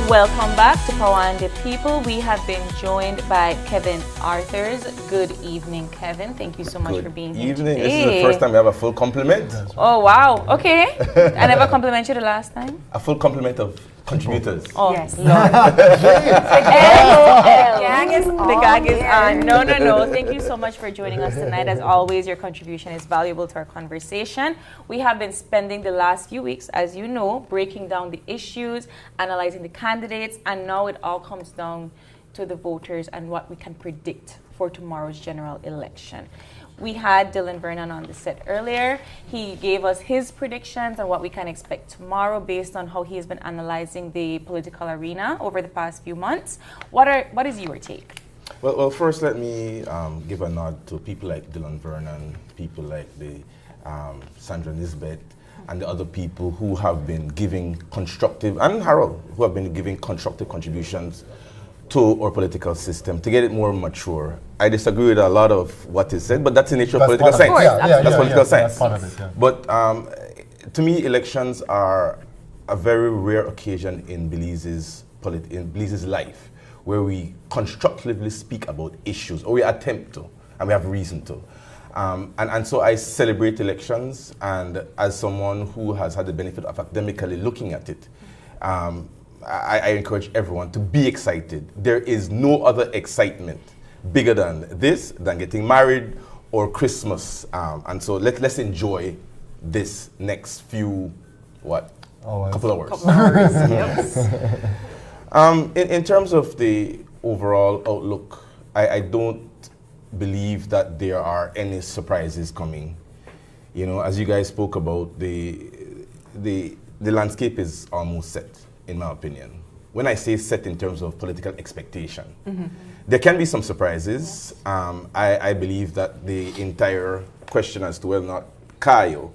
Welcome back to Powa Di People. We have been joined by Kevin Arthurs. Good evening, Kevin. Thank you so much for being here today. This is the first time we have a full complement. Oh, wow. Okay. I never complimented you the last time. A full complement of contributors. Oh, yes. Lord. The gang is on. No. Thank you so much for joining us tonight. As always, your contribution is valuable to our conversation. We have been spending the last few weeks, as you know, breaking down the issues, analyzing the candidates, and now it all comes down to the voters and what we can predict for tomorrow's general election. We had Dylan Vernon on the set earlier. He gave us his predictions on what we can expect tomorrow based on how he has been analyzing the political arena over the past few months. What is your take? Well, first let me give a nod to people like Dylan Vernon, people like the Sandra Nisbet, and the other people who have been giving constructive, and Harold, who have been giving constructive contributions to our political system to get it more mature. I disagree with a lot of what is said, but that's the nature of political science. That's political science. That's part of it, yeah. But to me, elections are a very rare occasion in Belize's life where we constructively speak about issues, or we attempt to, and we have reason to. And so I celebrate elections, and as someone who has had the benefit of academically looking at it, I encourage everyone to be excited. There is no other excitement bigger than this, than getting married or Christmas. And so let's enjoy this next few, couple hours. In terms of the overall outlook, I don't believe that there are any surprises coming. You know, as you guys spoke about, the landscape is almost set, in my opinion. When I say set in terms of political expectation, there can be some surprises. I believe that the entire question as to whether or not Kayo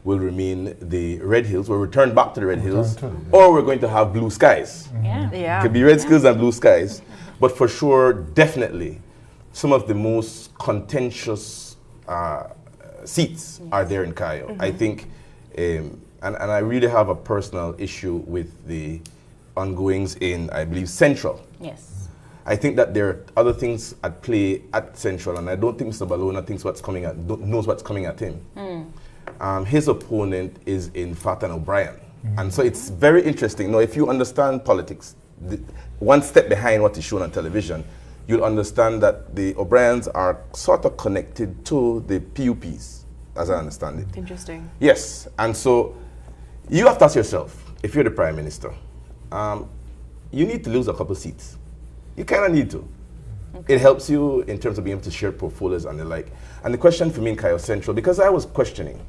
will remain the Red Hills, we'll return back to the Red Hills, or we're going to have blue skies. Yeah. Could be red skills and blue skies. But for sure, definitely, some of the most contentious seats are there in Cayo. I think, and I really have a personal issue with the ongoings in, I believe, Central. Yes. I think that there are other things at play at Central, and I don't think Mr. Balona knows what's coming at him. His opponent is in Fatan O'Brien. And so it's very interesting. Now, if you understand politics, one step behind what is shown on television, you'll understand that the O'Briens are sort of connected to the PUPs, as I understand it. Interesting. Yes, and so you have to ask yourself, if you're the Prime Minister, you need to lose a couple seats. You kind of need to. It helps you in terms of being able to share portfolios and the like. And the question for me in Cayo Central, because I was questioning,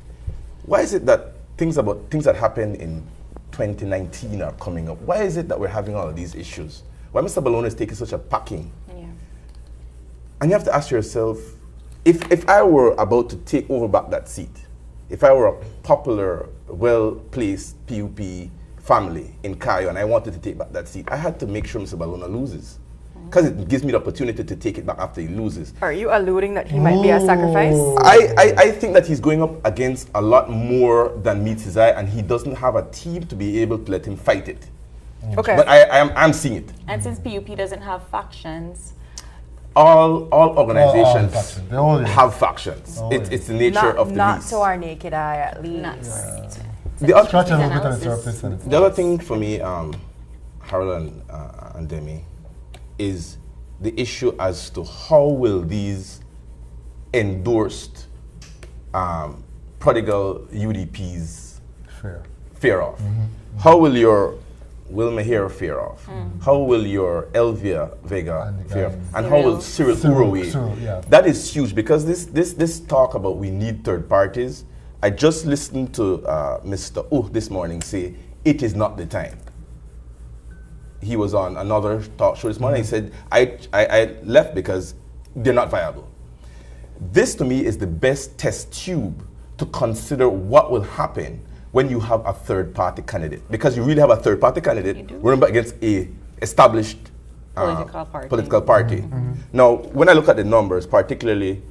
why is it that things that happened in 2019 are coming up? Why is it that we're having all of these issues? Why Mr. Balona is taking such a packing? Yeah. And you have to ask yourself, if I were about to take over back that seat, if I were a popular, well-placed PUP family in Cayo and I wanted to take back that seat, I had to make sure Mr. Balona loses. Because it gives me the opportunity to take it back after he loses. Are you alluding that he might be a sacrifice? I think that he's going up against a lot more than meets his eye, and he doesn't have a team to be able to let him fight it. Okay. But I'm seeing it. And since PUP doesn't have factions, all organizations have factions. It's the nature of the not beast. to our naked eye, at least. The other thing for me, Harold and Demi, is the issue as to how will these endorsed prodigal UDPs fare off? How will your Wilma Hare fare off? How will your Elvia Vega fare off? And how will Cyril Urowe? That is huge, because this talk about we need third parties, I just listened to Mr. Oh this morning say, it is not the time. He was on another talk show this morning. He said, I left because they're not viable. This to me is the best test tube to consider what will happen when you have a third party candidate. Because you really have a third party candidate, remember, against a established political party. Now, when I look at the numbers, particularly,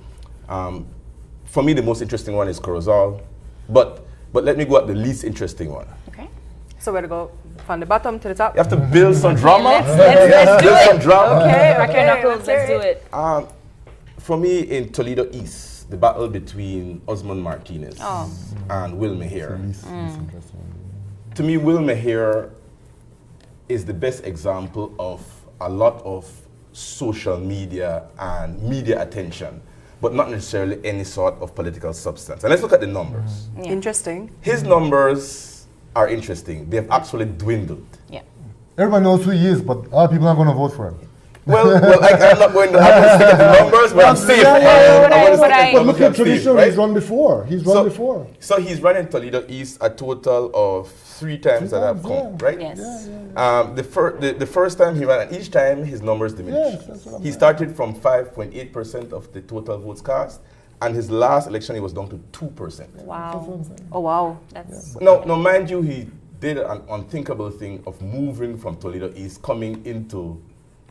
for me the most interesting one is Corozal, but let me go at the least interesting one. Okay. So we're going to go from the bottom to the top. You have to build some drama. Let's do build it. some drama. Okay, Knuckles, let's do it. For me, in Toledo East, the battle between Osmond Martinez and Wilma Hare. To me, Wilma Hare is the best example of a lot of social media and media attention, but not necessarily any sort of political substance. And let's look at the numbers. Interesting. His numbers are interesting. They have actually dwindled. Yeah. Everyone knows who he is, but other people are going to vote for him. Well, I'm not going to stick at the numbers, but I'm safe. But look at tradition, he's run before. So he's run in Toledo East a total of 3 times that I've come, right? Yes. The first time he ran, and each time his numbers diminished. He started from 5.8% of the total votes cast, and his last election he was down to 2%. Wow. Oh wow. That's Now, mind you, he did an unthinkable thing of moving from Toledo East, coming into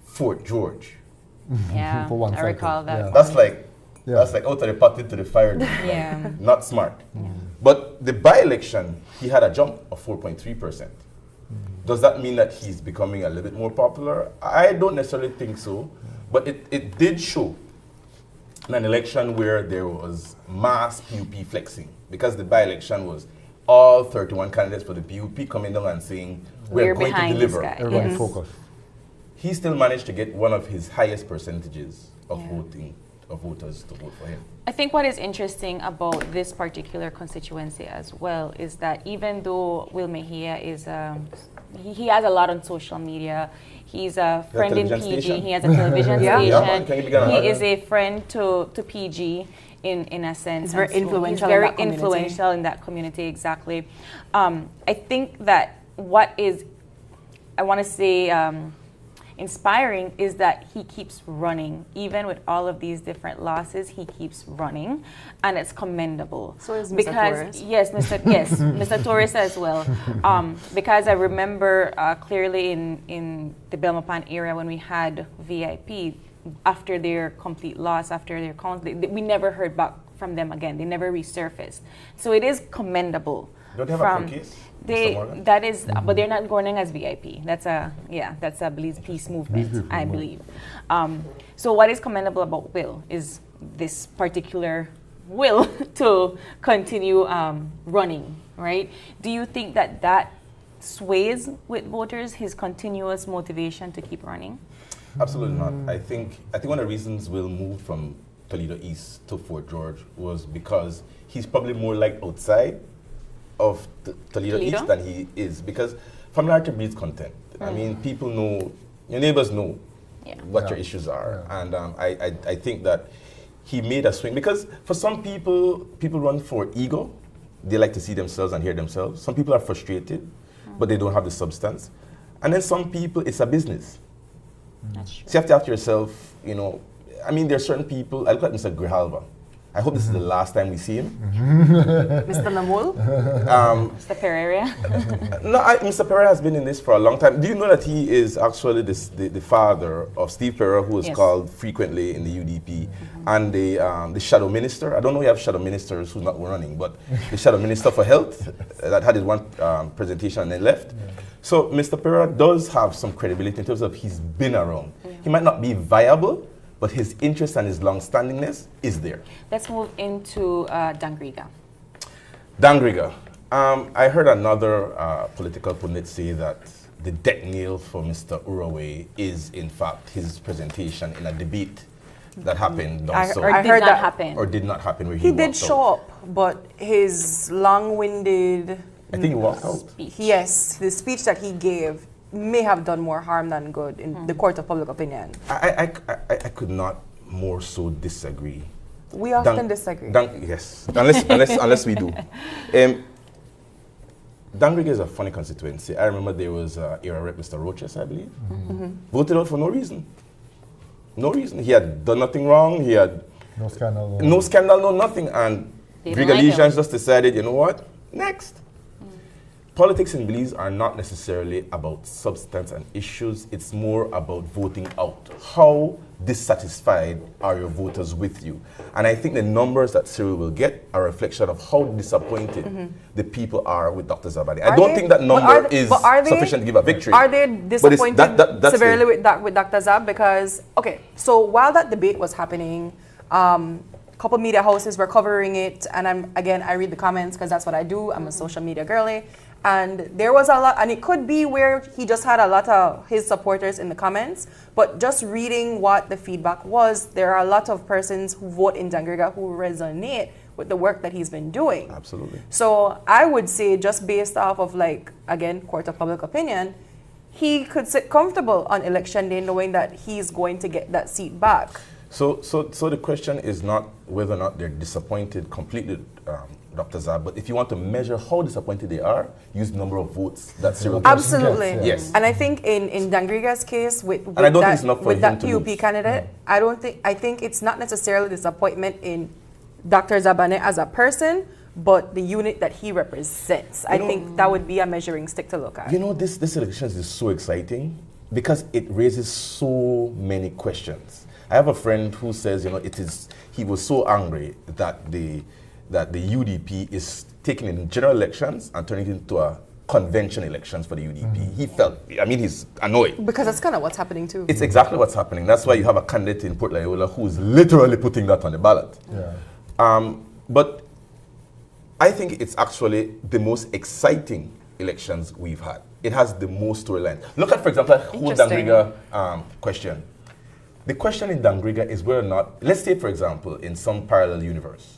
Fort George. Yeah, I recall that. That's like out of the pot into the fire. Yeah. Not smart. But the by-election, he had a jump of 4.3%. Does that mean that he's becoming a little bit more popular? I don't necessarily think so, but it did show in an election where there was mass PUP flexing, because the by-election was all 31 candidates for the PUP coming down and saying, we're going to deliver. Everybody focus. He still managed to get one of his highest percentages of voters to vote for him. I think what is interesting about this particular constituency as well is that even though Will Mejia is, he has a lot on social media, he's a friend in PG, he has a television station, he is a friend to PG in a sense. He's very influential. He's very influential in that community, exactly. I think that what is, I want to say, inspiring is that he keeps running. Even with all of these different losses, he keeps running, and it's commendable. So is Mr. Because Torres. yes, Mr. Torres as well. Because I remember clearly in the Belmopan area when we had VIP, after their complete loss, after their we never heard back from them again. They never resurfaced. So it is commendable. Don't they have a court case? That is, but they're not going in as VIP. That's a Belize peace movement, I believe. So what is commendable about Will is this particular will to continue running, right? Do you think that sways with voters, his continuous motivation to keep running? Absolutely not. I think one of the reasons Will moved from Toledo East to Fort George was because he's probably more like outside of Toledo East than he is, because familiarity breeds contempt. I mean, people know, your neighbors know what your issues are, and I think that he made a swing, because for some people run for ego. They like to see themselves and hear themselves. Some people are frustrated, but they don't have the substance. And then some people, it's a business. That's true. So you have to ask yourself, you know, I mean, there are certain people, I look at Mr. Grijalva. I hope this is the last time we see him. Mr. Namul? Mr. Pereira? No, Mr. Pereira has been in this for a long time. Do you know that he is actually the father of Steve Pereira, who is called frequently in the UDP, and the shadow minister? I don't know if you have shadow ministers who's not running, but the shadow minister for health that had his one presentation and then left. So Mr. Pereira does have some credibility in terms of he's been around. He might not be viable, but his interest and his long-standingness is there. Let's move into Dangriga. Dangriga. I heard another political pundit say that the death nail for Mr. Uraway is, in fact, his presentation in a debate that happened down south. I heard that happened. Or did not happen where he did show up, but his long-winded... I think he walked out. Yes, the speech that he gave may have done more harm than good in the court of public opinion. I could not more so disagree. We often disagree. Yes, unless we do. Dangriga is a funny constituency. I remember there was era rep Mr. Roches, I believe, voted out for no reason. No reason. He had done nothing wrong. He had no scandal. No scandal, no nothing. And Brigalesians just decided, you know what? Next. Politics in Belize are not necessarily about substance and issues. It's more about voting out. How dissatisfied are your voters with you? And I think the numbers that Cyril will get are a reflection of how disappointed the people are with Dr. Zabadi. I don't think that number is sufficient to give a victory. Are they disappointed severely with Dr. Zab? Because, okay, so while that debate was happening, a couple media houses were covering it, and I read the comments because that's what I do. I'm a social media girly. And there was a lot, and it could be where he just had a lot of his supporters in the comments, but just reading what the feedback was, there are a lot of persons who vote in Dangriga who resonate with the work that he's been doing. Absolutely. So I would say, just based off of, like, again, court of public opinion, he could sit comfortable on election day knowing that he's going to get that seat back. So the question is not whether or not they're disappointed completely, Dr. Zab, but if you want to measure how disappointed they are, use the number of votes that Cyril gets. Absolutely. Yes. And I think in Dangriga's case, with that PUP candidate, I think it's not necessarily disappointment in Dr. Zabane as a person, but the unit that he represents. I think that would be a measuring stick to look at. You know, this election is so exciting because it raises so many questions. I have a friend who says, you know, he was so angry that the UDP is taking in general elections and turning it into a convention elections for the UDP. He felt, he's annoyed. Because that's kind of what's happening too. It's exactly what's happening. That's why you have a candidate in Port Layola who's literally putting that on the ballot. Yeah. But I think it's actually the most exciting elections we've had. It has the most storyline. Look at, for example, the whole Dangriga question. The question in Dangriga is whether or not, let's say, for example, in some parallel universe,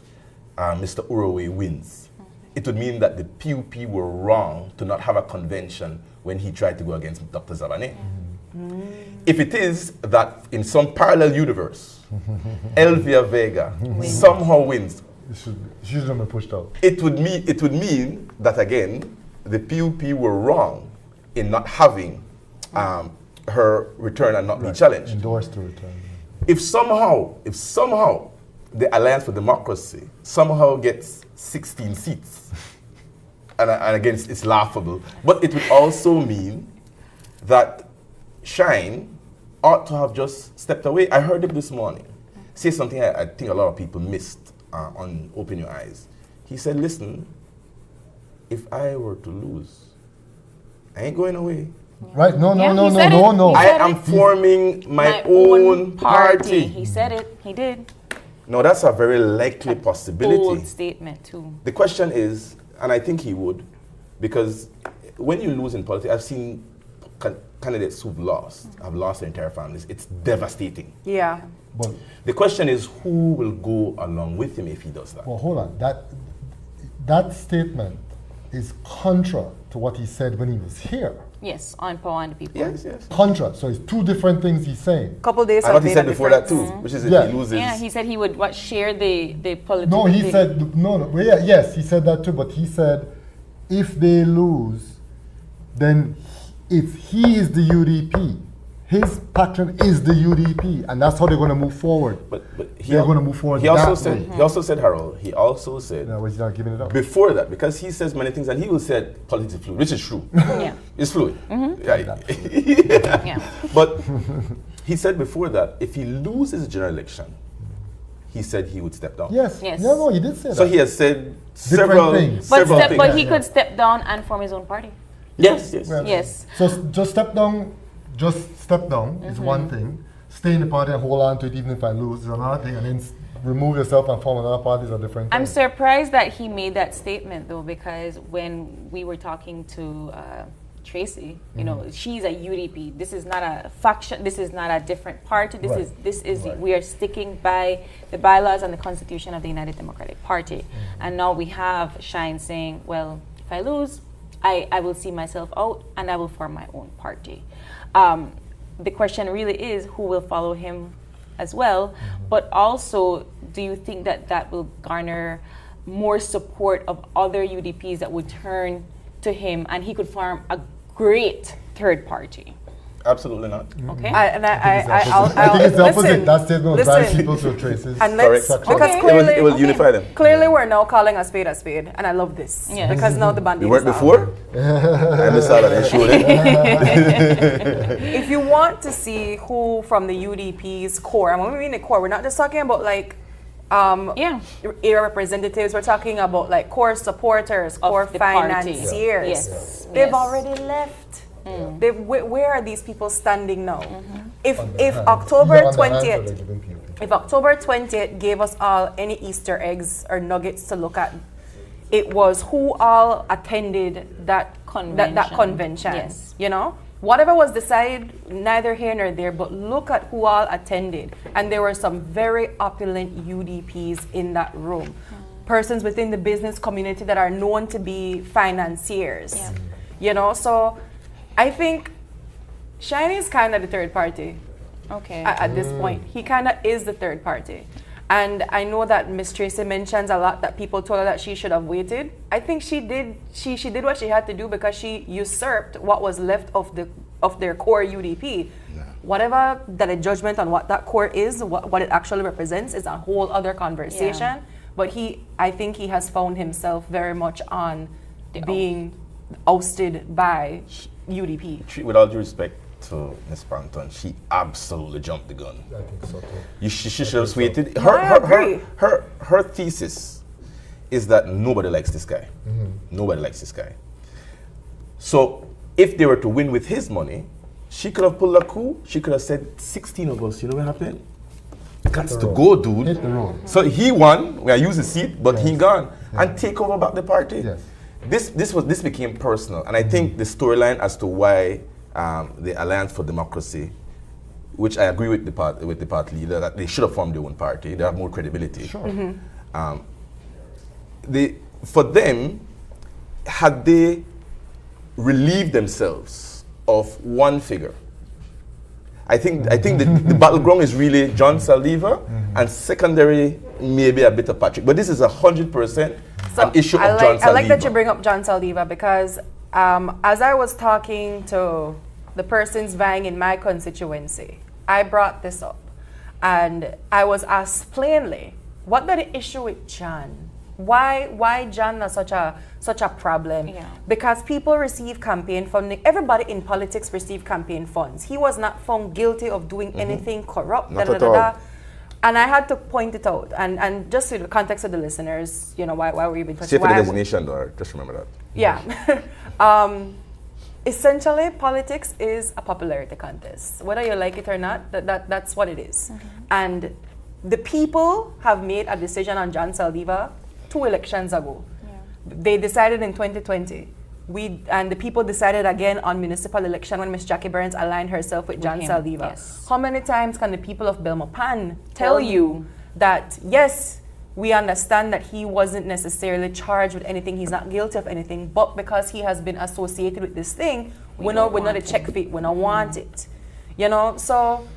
Mr. Uraway wins. It would mean that the PUP were wrong to not have a convention when he tried to go against Dr. Zabane. If it is that in some parallel universe, Elvia Vega somehow wins, she shouldn't be pushed out. It would mean that again, the PUP were wrong in not having her return and not be challenged. Endorsed to return. If somehow the Alliance for Democracy somehow gets 16 seats, and again, it's laughable, but it would also mean that Shine ought to have just stepped away. I heard him this morning say something I think a lot of people missed on Open Your Eyes. He said, listen, if I were to lose, I ain't going away. Right? No. I am forming my own party. He said it. He did. No, that's a very likely possibility. Bold statement too. The question is, and I think he would, because when you lose in politics, I've seen candidates who've lost, have lost their entire families. It's devastating. Yeah. But the question is, who will go along with him if he does that? Well, hold on. That statement is contra to what he said when he was here. Yes, on Powa Di People. Yes. Contra. So it's two different things he's saying. Couple days. I thought he said before that too, which is if he loses. Yeah, he said he would share the political. No, he said no. Well, yes, he said that too. But he said if they lose, then if he is the UDP, his pattern is the UDP, and that's how they're going to move forward. But they're going to move forward. He also said, Harold. He also said. No, he's not giving it up. Before that, because he says many things, and he will say politics is fluid, which is true. Yeah. It's fluid. Yeah. But he said before that, if he loses the general election, he said he would step down. Yes. No, he did say that. So he has said several things. But he could step down and form his own party. Yes. So just step down. Just step down is one thing. Stay in the party and hold on to it even if I lose is another thing. And then remove yourself and form another party is a different thing. I'm surprised that he made that statement though, because when we were talking to Tracy, you know, she's a UDP. This is not a faction. This is not a different party. This is we are sticking by the bylaws and the Constitution of the United Democratic Party. And now we have Shine saying, well, if I lose, I will see myself out and I will form my own party. The question really is who will follow him as well, but also do you think that will garner more support of other UDPs that would turn to him and he could form a great third party? Absolutely not. Okay. I think it's the opposite. That statement will drive people to traces. And let's, because clearly, it will unify them. Clearly, we're now calling a spade, and I love this because now the bandit. We weren't before. I missed out on it. If you want to see who from the UDP's core, and when we mean the core, we're not just talking about like area representatives. We're talking about like core supporters, core financiers. Yes. They've already left. Where are these people standing now? If October 20th, if October 20th gave us all any Easter eggs or nuggets to look at, it was who all attended that convention. Yes. You know, whatever was decided, neither here nor there. But look at who all attended, and there were some very opulent UDPs in that room. Persons within the business community that are known to be financiers. Yeah. You know, so. I think Shiny is kind of the third party. Okay. At this point, he kind of is the third party, and I know that Miss Tracy mentions a lot that people told her that she should have waited. I think she did. She did what she had to do because she usurped what was left of their core UDP. Yeah. Whatever that a judgment on what that core is, what it actually represents, is a whole other conversation. Yeah. But I think he has found himself very much on being ousted by UDP. With all due respect to Ms. Panton, she absolutely jumped the gun. I think so too. She should have waited. I agree. Her thesis is that nobody likes this guy. Nobody likes this guy. So if they were to win with his money, she could have pulled a coup. She could have said 16 of us, you know what happened? Got to go, dude. Hit the road. So he won. We used the seat, but he gone and take over back the party. Yes. This became personal, and I think the storyline as to why the Alliance for Democracy, which I agree with the party leader that they should have formed their own party, they have more credibility. Sure. For them, had they relieved themselves of one figure, I think the battleground is really John Saldivar and secondary maybe a bit of Patrick, but this is 100%. An issue of John Saldivar. I like that you bring up John Saldivar because as I was talking to the persons vying in my constituency, I brought this up. And I was asked plainly, what got the issue with John? Why John is such a problem? Yeah. Because people receive campaign funding. Everybody in politics receive campaign funds. He was not found guilty of doing anything corrupt. Not at all. And I had to point it out. And just to the context of the listeners, you know, why we're even talking. Say for the designation, though. Just remember that. Yeah. Essentially, politics is a popularity contest. Whether you like it or not, that's what it is. And the people have made a decision on John Saldivar 2 elections ago. They decided in 2020. And the people decided again on municipal election when Ms. Jackie Burns aligned herself with John Saldivar. Yes. How many times can the people of Belmopan tell you that, yes, we understand that he wasn't necessarily charged with anything, he's not guilty of anything, but because he has been associated with this thing, we're not a check fit, we don't want it. You know, so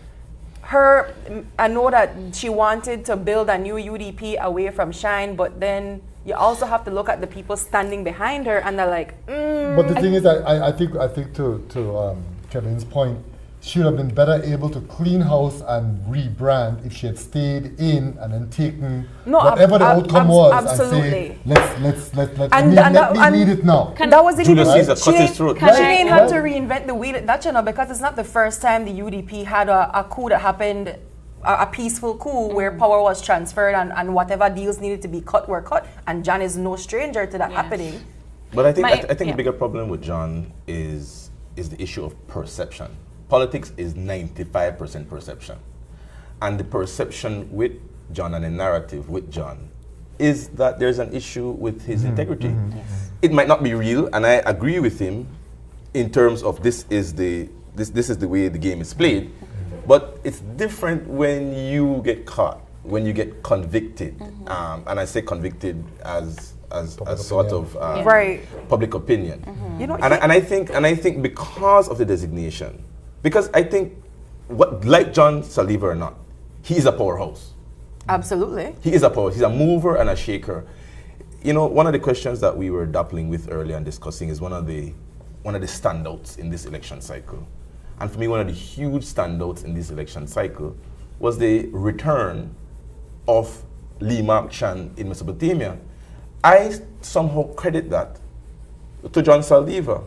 I know that she wanted to build a new UDP away from Shine, but then you also have to look at the people standing behind her and they're like, But the thing is that I think to Kevin's point, she would have been better able to clean house and rebrand if she had stayed in and then taken whatever the outcome was absolutely. and say, let me lead it now. That was the Julius Caesar cut his throat. She didn't have to reinvent the wheel at that, you know, because it's not the first time the UDP had a coup that happened, a peaceful coup where power was transferred and whatever deals needed to be cut were cut, and John is no stranger to that happening. But I think the bigger problem with John is the issue of perception. Politics is 95% perception. And the perception with John and the narrative with John is that there's an issue with his integrity. Yes. It might not be real, and I agree with him in terms of this is the way the game is played. But it's different when you get caught, when you get convicted. And I say convicted as sort of public opinion. You know, and I think because of the designation, because I think like John Saldivar or not, he is a powerhouse. Absolutely. He is a powerhouse. He's a mover and a shaker. You know, one of the questions that we were dappling with earlier and discussing is one of the standouts in this election cycle. And for me, one of the huge standouts in this election cycle was the return of Lee Mark Chan in Mesopotamia. I somehow credit that to John Saldivar.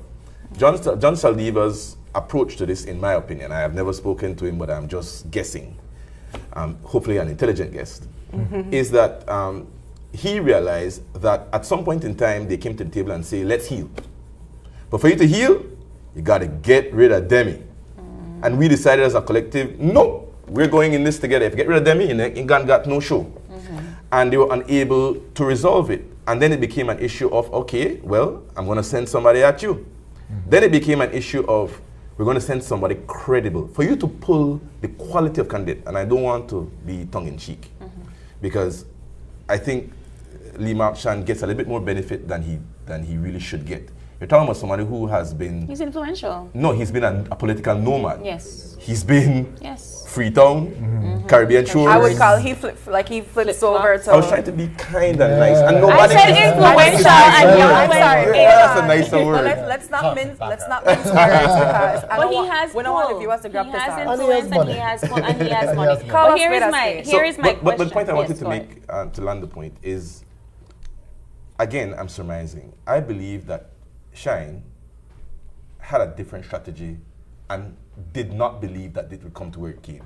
John Saldivar's approach to this, in my opinion, I have never spoken to him, but I'm just guessing, hopefully an intelligent guess, is that he realized that at some point in time they came to the table and say, let's heal. But for you to heal, you got to get rid of Demi. And we decided as a collective, no, we're going in this together. If you get rid of Demi, you got no show. And they were unable to resolve it. And then it became an issue of, okay, well, I'm going to send somebody at you. Then it became an issue of, we're going to send somebody credible. For you to pull the quality of candidate, and I don't want to be tongue-in-cheek, because I think Lee Mark Chan gets a little bit more benefit than he really should get. You're talking about somebody who has been... He's influential. No, he's been a political nomad. Yes. He's been... Yes. Freetown, Caribbean shores. I would call he flips over to... I was trying to be kind and nice, and nobody... I said influential, and I'm sorry. That's a nicer word. Let's not mince words because we don't want the viewers to grab this out. And he has money. But here is my question. But the point I wanted to make, to land the point, is, again, I'm surmising. I believe that Shine had a different strategy and did not believe that it would come to where it came.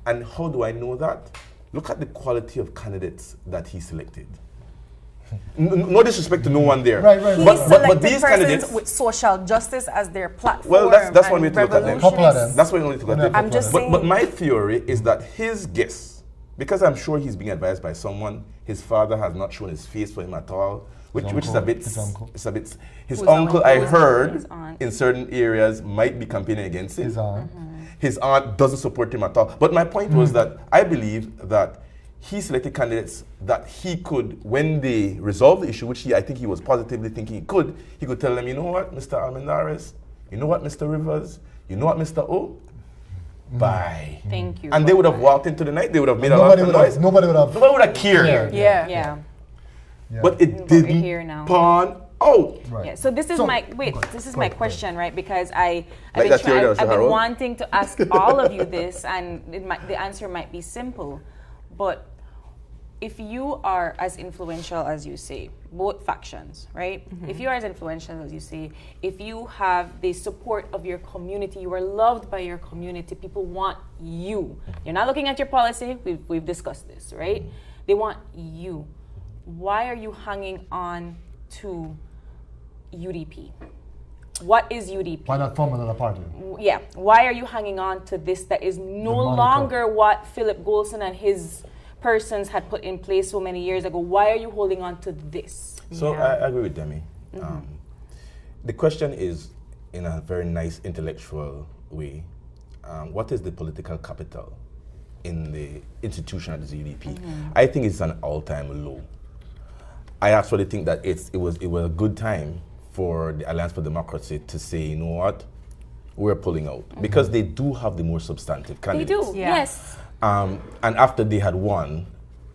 And how do I know that? Look at the quality of candidates that he selected. No disrespect to no one there. Right. But these candidates with social justice as their platform. Well, that's one way to look at them. That's one way to look at them. I'm just saying. But my theory is that his guess, because I'm sure he's being advised by someone, his father has not shown his face for him at all. Which is a bit, his uncle, I heard, in certain areas might be campaigning against him. His aunt doesn't support him at all. But my point was that I believe that he selected candidates that he could, when they resolve the issue, which I think he was positively thinking he could tell them, you know what, Mr. Almendares, you know what, Mr. Rivers, you know what, Mr. O, bye. Thank you. And they would have walked into the night, they would have made a lot of noise. Nobody would have cared. Yeah. But it didn't pawn out. Right. Yeah, so this is my question, right? Because I've Like been wanting to ask all of you this, and the answer might be simple, but if you are as influential as you say, both factions, right? If you are as influential as you say, if you have the support of your community, you are loved by your community, people want you. You're not looking at your policy, we've discussed this, right? They want you. Why are you hanging on to UDP? What is UDP? Why not form another party? Yeah, why are you hanging on to this that is no longer what Philip Golson and his persons had put in place so many years ago? Why are you holding on to this? So I agree with Demi. The question is, in a very nice intellectual way, what is the political capital in the institution of the UDP? I think it's an all-time low. I actually think that it was a good time for the Alliance for Democracy to say, you know what, we're pulling out. Because they do have the more substantive candidates. They do, yes. And after they had won,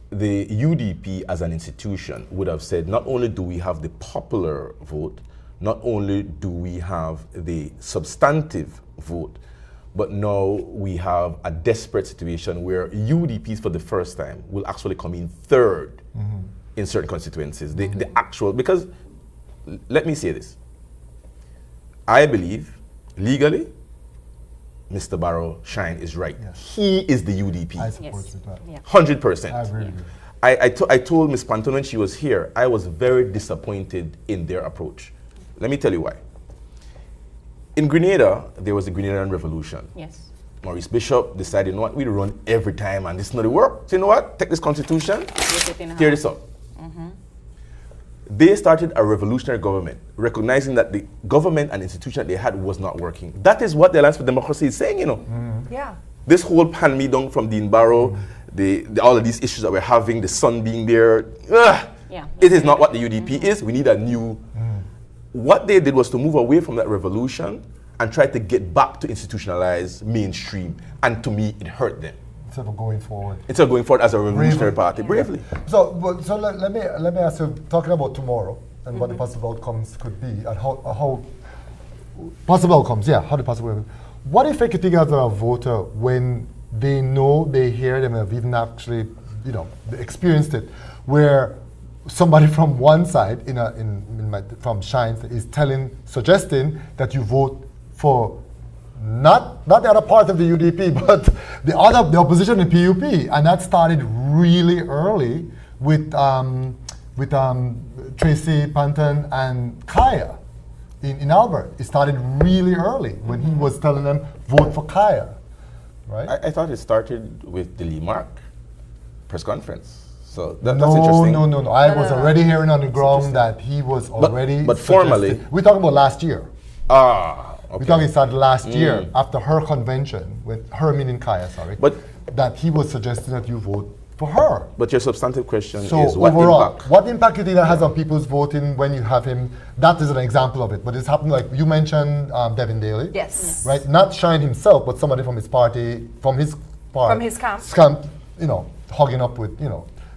the UDP as an institution would have said, not only do we have the popular vote, not only do we have the substantive vote, but now we have a desperate situation where UDPs for the first time will actually come in third in certain constituencies. The actual, because let me say this. I believe legally, Mr. Barrow Shine is right. Yes. He is the UDP. I support that. 100%. I agree with you. I told Ms. Panton when she was here, I was very disappointed in their approach. Let me tell you why. In Grenada, there was the Grenadian Revolution. Yes. Maurice Bishop decided, you know what, we run every time and this is not the work. So you know what, take this constitution, tear this up. They started a revolutionary government, recognizing that the government and institution they had was not working. That is what the Alliance for Democracy is saying, you know. Yeah. This whole hand-me-down from Dean Barrow, all of these issues that we're having, the sun being there, it is not what the UDP is. We need a new... What they did was to move away from that revolution and try to get back to institutionalized mainstream. And to me, it hurt them. Instead of going forward. Instead of going forward as a revolutionary party, bravely. So let me ask you, talking about tomorrow and what the possible outcomes could be and how possible outcomes, how the possible. What effect you think as a voter when they know, they hear them, have even actually, experienced it, where somebody from one side from Shine is suggesting that you vote for not the other part of the UDP, but the opposition, the PUP, and that started really early with Tracy Panton and Kaya in Albert. It started really early when he was telling them vote for Kaya, right? I thought it started with the Lee Mark press conference. So that's interesting. No. I was already hearing on the ground that he was already. But formally, we're talking about last year. Okay. We're talking started last year after her convention, with her meaning Kaya, that he was suggesting that you vote for her. But your substantive question so is what overall, impact? what impact do you think that has on people's voting when you have him? That is an example of it. But it's happened, like you mentioned, Devin Daly. Yes. Right. Not Shine himself, but somebody from his party, from his camp. Hugging up with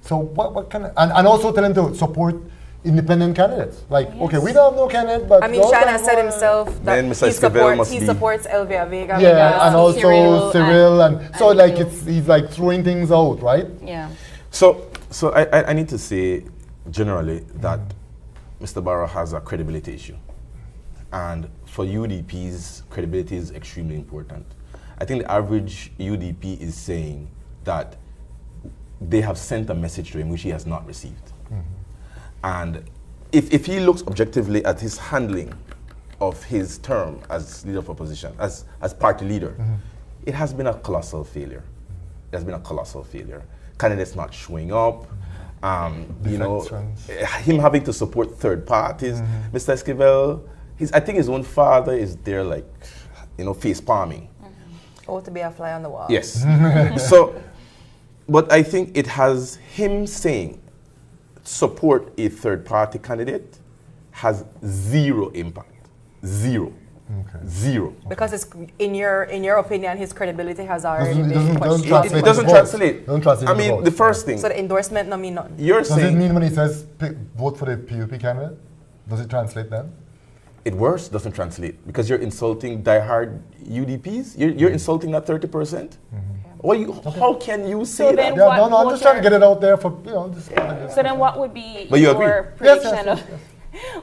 So what kind of and also telling to support independent candidates. Like, okay, we don't have no candidate, but Shine has said himself that he supports Elvia Vega. And also Cyril and so like he's like throwing things out, right? Yeah. So I need to say generally that Mr. Barrow has a credibility issue. And for UDP's credibility is extremely important. I think the average UDP is saying that they have sent a message to him which he has not received. And if he looks objectively at his handling of his term as leader of opposition, as party leader, it has been a colossal failure. It has been a colossal failure. Candidates not showing up, him having to support third parties. Mr. Esquivel, I think his own father is there like, face palming. To be a fly on the wall. Yes. But I think it has him saying support a third party candidate has zero impact. Zero. Okay. Zero. Because it's in your opinion, his credibility has already been questioned. It doesn't translate. I mean, the first thing. So the endorsement, no mean nothing. You're Does saying. Does it mean when he says vote for the PUP candidate? Does it translate then? It worse doesn't translate because you're insulting diehard UDPs. You're insulting that 30%. How can you say that? Yeah, no, I'm just trying to get it out there for Just so then, what would be But you your agree? prediction Yes. of?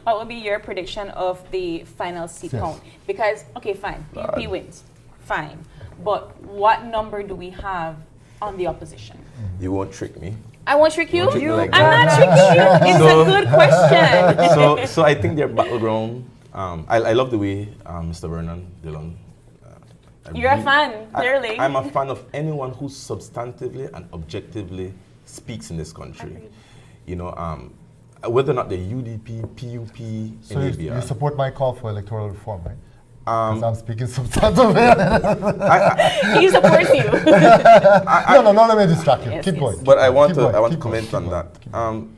What would be your prediction of the final seat count? Because okay, fine, PUP wins, fine, but what number do we have on the opposition? You won't trick me. I won't trick you. Won't trick me like I'm that. not tricking you. It's a good question. So I think they're battleground. I love the way Mr. Vernon Dillon. You're a fan, clearly. I'm a fan of anyone who substantively and objectively speaks in this country. Whether or not they're UDP, PUP, So NABR. you support my call for electoral reform, right? Because I'm speaking substantively. He supports you. No, let me distract you. Yes, Keep yes. going. But I want Keep to comment on that.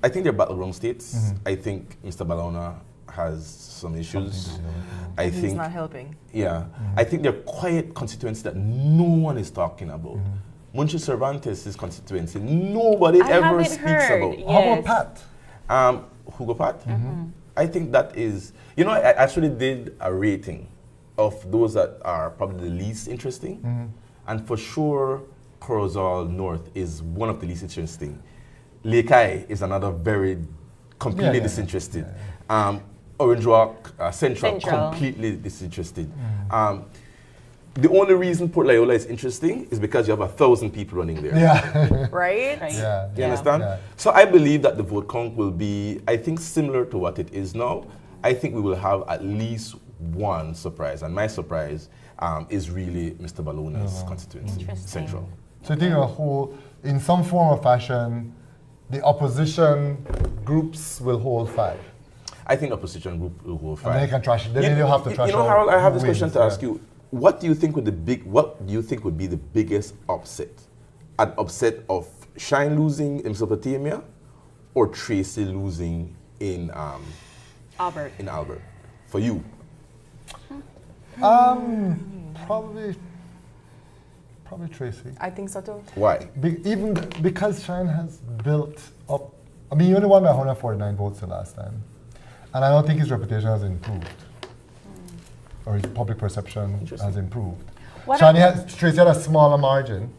I think they're battleground states. I think Mr. Balona has some issues. I think he's not helping. Yeah, I think they're quiet constituencies that no one is talking about. Munchi Cervantes' constituency, nobody ever speaks about. Yes. How about Pat? Hugo Pat? I think that is, I actually did a rating of those that are probably the least interesting. And for sure, Corozal North is one of the least interesting. Lekai is another very completely disinterested. Orange Walk Central, completely disinterested. The only reason Port Loyola is interesting is because you have 1,000 people running there. Yeah. Right? Yeah. Do you understand? Yeah. So I believe that the vote count will be, I think, similar to what it is now. I think we will have at least one surprise, and my surprise is really Mr. Balona's constituency, Central. So I think in some form or fashion, the opposition groups will hold 5. I think opposition group will hold 5. And then you can trash it. Then you'll have to trash it. Harold, I have this question to ask you. What do you think would be the biggest upset? An upset of Shine losing in Mesopotamia, or Tracy losing in Albert? In Albert, for you? Probably Tracy. I think so too. Why? Even because Shine has built up. I mean, he only won by 149 votes the last time, and I don't think his reputation has improved, or his public perception has improved. Tracy had a smaller margin,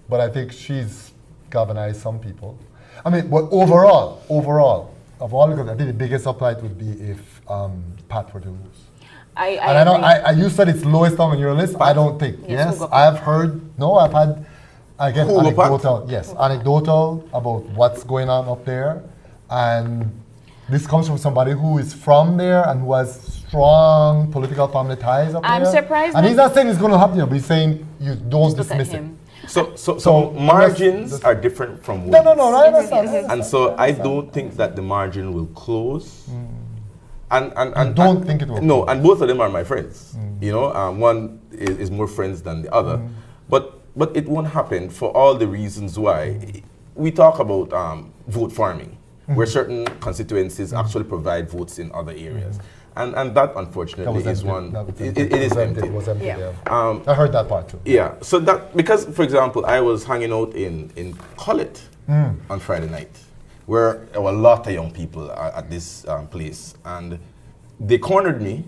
but I think she's galvanized some people. I mean, but overall, of all, because I think the biggest uplight would be if Pat were to lose. I know you said it's lowest on your list. I don't think. Yes, I've heard. No, I've had. Again, anecdotal about what's going on up there, and this comes from somebody who is from there and who has strong political family ties up there. I'm surprised. And he's not saying it's going to happen, but he's saying you don't dismiss it. So margins are different from wins. No, I understand. And so I don't think that the margin will close. And don't think it will. No, and both of them are my friends. One is more friends than the other, but it won't happen for all the reasons why. We talk about vote farming, where certain constituencies actually provide votes in other areas. And that, unfortunately, is one. It is empty. It was empty. Yeah. I heard that part too. Yeah. So that, because, for example, I was hanging out in Collett on Friday night, where there were a lot of young people at this place, and they cornered me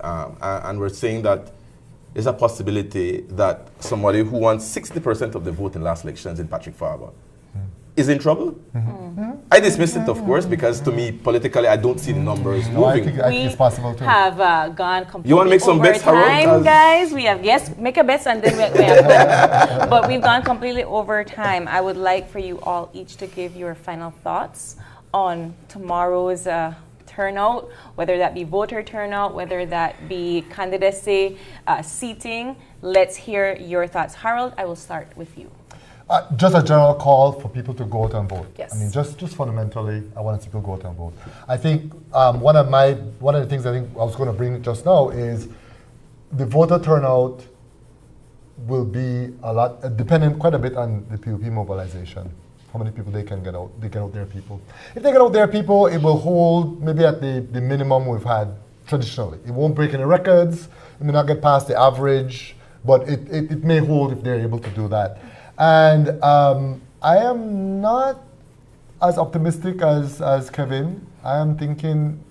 and were saying that there's a possibility that somebody who won 60% of the vote in last elections in Patrick Farber is in trouble. I dismissed it, of course, because to me, politically, I don't see the numbers moving. I think it's possible too. We have gone completely You want to make some bets, Harold? Guys, we have, yes, make a bet and then we have but we've gone completely over time. I would like for you all each to give your final thoughts on tomorrow's turnout, whether that be voter turnout, whether that be candidacy, seating. Let's hear your thoughts. Harold, I will start with you. Just a general call for people to go out and vote. Yes. I mean, just fundamentally, I want people to go out and vote. I think one of the things I think I was going to bring just now is the voter turnout will be a lot dependent quite a bit on the PUP mobilization. How many people they can get out? They get out their people. If they get out their people, it will hold maybe at the minimum we've had traditionally. It won't break any records. It may not get past the average, but it may hold if they're able to do that. And I am not as optimistic as Kevin. I am thinking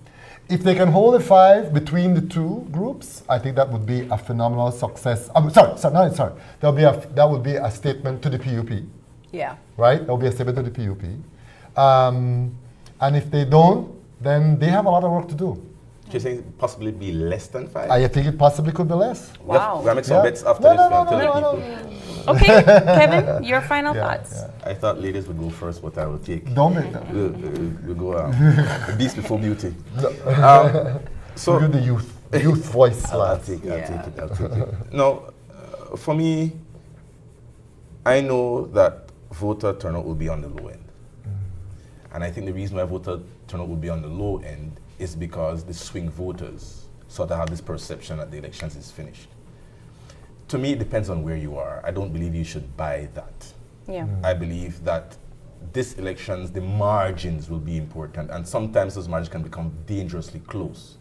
If they can hold a 5 between the two groups, I think that would be a phenomenal success. Sorry. That would be a statement to the PUP. Yeah. Right? That would be a statement to the PUP. And if they don't, then they have a lot of work to do. Do you think possibly be less than 5? I think it possibly could be less. Wow. We'll make some bets after this. Okay, Kevin, your final thoughts. Yeah. I thought ladies would go first, but I will take. Don't make that. We'll go beast before beauty. So you're the youth voice. I'll take it. No, for me, I know that voter turnout will be on the low end. And I think the reason why voter turnout will be on the low end is because the swing voters sort of have this perception that the elections is finished. To me, it depends on where you are. I don't believe you should buy that. Yeah. I believe that this elections, the margins will be important, and sometimes those margins can become dangerously close.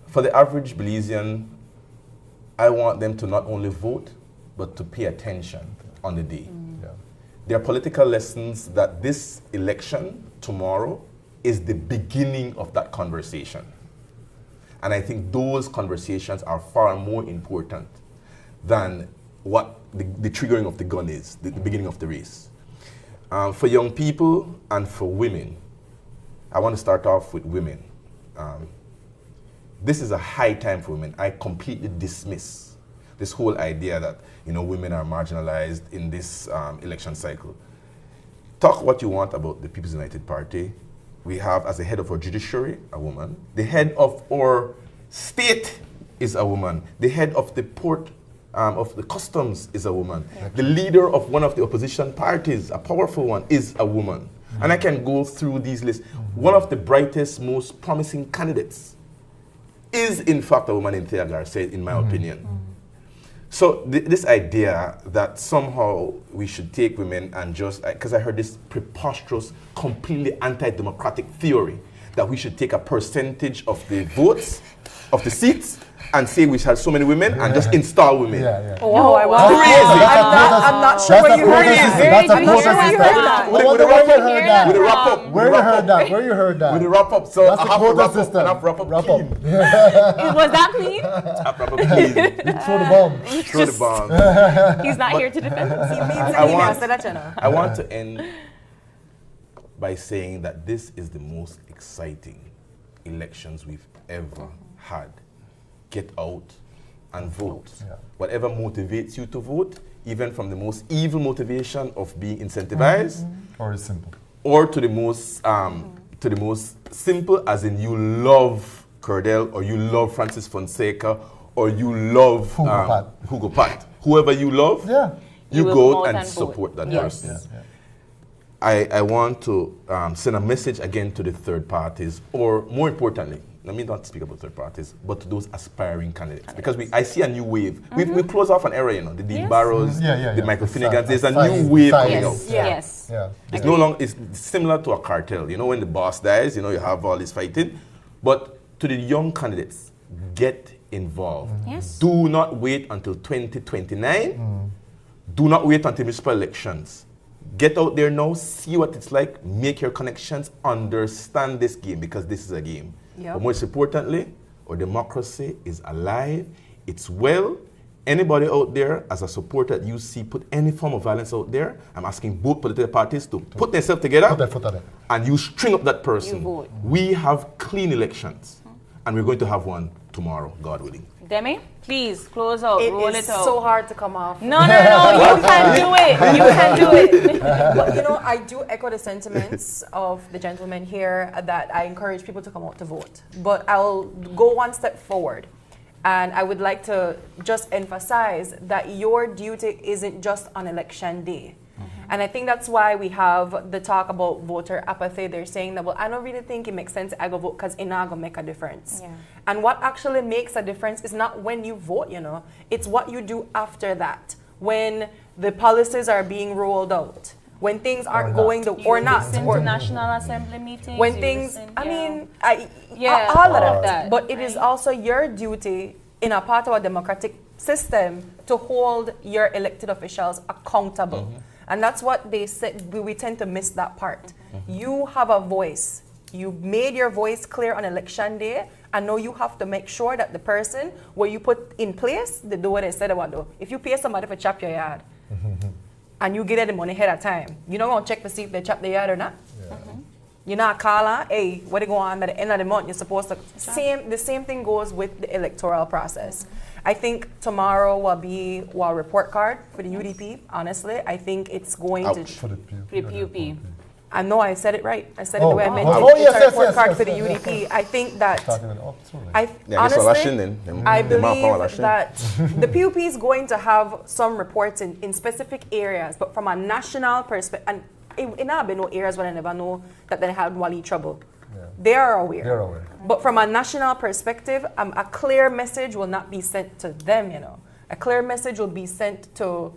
For the average Belizean, I want them to not only vote, but to pay attention on the day. There are political lessons that this election tomorrow is the beginning of that conversation. And I think those conversations are far more important than what the triggering of the gun is, the beginning of the race. For young people and for women, I want to start off with women. This is a high time for women. I completely dismiss this whole idea that women are marginalized in this election cycle. Talk what you want about the People's United Party. We have, as the head of our judiciary, a woman. The head of our state is a woman. The head of the port of the customs is a woman. The leader of one of the opposition parties, a powerful one, is a woman. And I can go through these lists. One of the brightest, most promising candidates is, in fact, a woman in Thea Garcia, in my opinion. So this idea that somehow we should take women and just, because I heard this preposterous, completely anti-democratic theory that we should take a percentage of the votes, of the seats, and say we have so many women and just install women. Oh, I want I'm not sure where you heard that. That's a quota system. Where you heard that? With a wrap up. Where you heard that? Where you heard that? With a wrap up. So that's a quota system. Wrap up. Was that clean? Wrap up clean. Throw the bomb. Throw the bomb. He's not here to defend himself. I want to end by saying that this is the most exciting elections we've ever had. Get out and vote. Whatever motivates you to vote, even from the most evil motivation of being incentivized, or simple, or to the most simple, as in you love Cordell, or you love Francis Fonseca, or you love Hugo Pat. Whoever you love, you go out and support that person. I want to send a message again to the third parties, or more importantly, let me not speak about third parties, but to those aspiring candidates. Because I see a new wave. We close off an era, the Dean Barrows, the Michael Finnegans. There's a new wave coming out. It's no longer, it's similar to a cartel. When the boss dies, you have all this fighting. But to the young candidates, get involved. Do not wait until 2029. Do not wait until municipal elections. Get out there now, see what it's like, make your connections, understand this game, because this is a game. But most importantly, our democracy is alive, it's well. Anybody out there as a supporter that you see put any form of violence out there, I'm asking both political parties to put themselves together, put their foot on it, and you string up that person. We have clean elections, and we're going to have one tomorrow, God willing. Demi, please close out, roll it out. It's so hard to come off. No, you can do it. You can do it. But I do echo the sentiments of the gentleman here that I encourage people to come out to vote. But I'll go one step forward. And I would like to just emphasize that your duty isn't just on election day. And I think that's why we have the talk about voter apathy. They're saying that, well, I don't really think it makes sense I go vote because it's not going to make a difference. And what actually makes a difference is not when you vote, it's what you do after that. When the policies are being rolled out, when things aren't going or not. Listen to National Assembly meetings. When things, all of that. But it is also your duty in a part of a democratic system to hold your elected officials accountable. And that's what they said, we tend to miss that part. You have a voice You made your voice clear on election day, and now you have to make sure that the person where you put in place, they do what they said about do. If you pay somebody for chop your yard, and you get them the money ahead of time, you don't want to check to see if they chop the yard or not. You're not calling, hey, what they go on at the end of the month? You're supposed to. The same thing goes with the electoral process. I think tomorrow will be our report card for the UDP. Honestly, I think it's going to. For the PUP. I know I said it right. I said it the way I meant it. Oh, It's yes, a yes, report yes, card yes, for the yes, UDP. yes. I think that. Yeah, Honestly, I Them believe that the PUP is going to have some reports in specific areas, but from a national perspective, and it not been no areas where I never know that they had Wali trouble. They are aware. They're aware. But from a national perspective, a clear message will not be sent to them, you know. A clear message will be sent to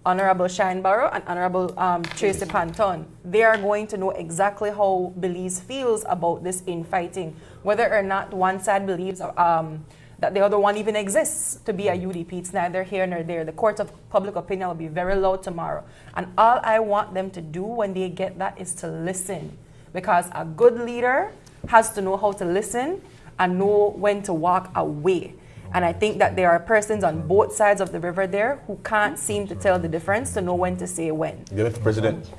Honorable Shineborough and Honorable Tracy Panton. They are going to know exactly how Belize feels about this infighting, whether or not one side believes that the other one even exists to be a UDP. It's neither here nor there. The court of public opinion will be very low tomorrow. And all I want them to do when they get that is to listen. Because a good leader has to know how to listen and know when to walk away. And I think that there are persons on both sides of the river there who can't seem to tell the difference to know when to say when. Give it to President.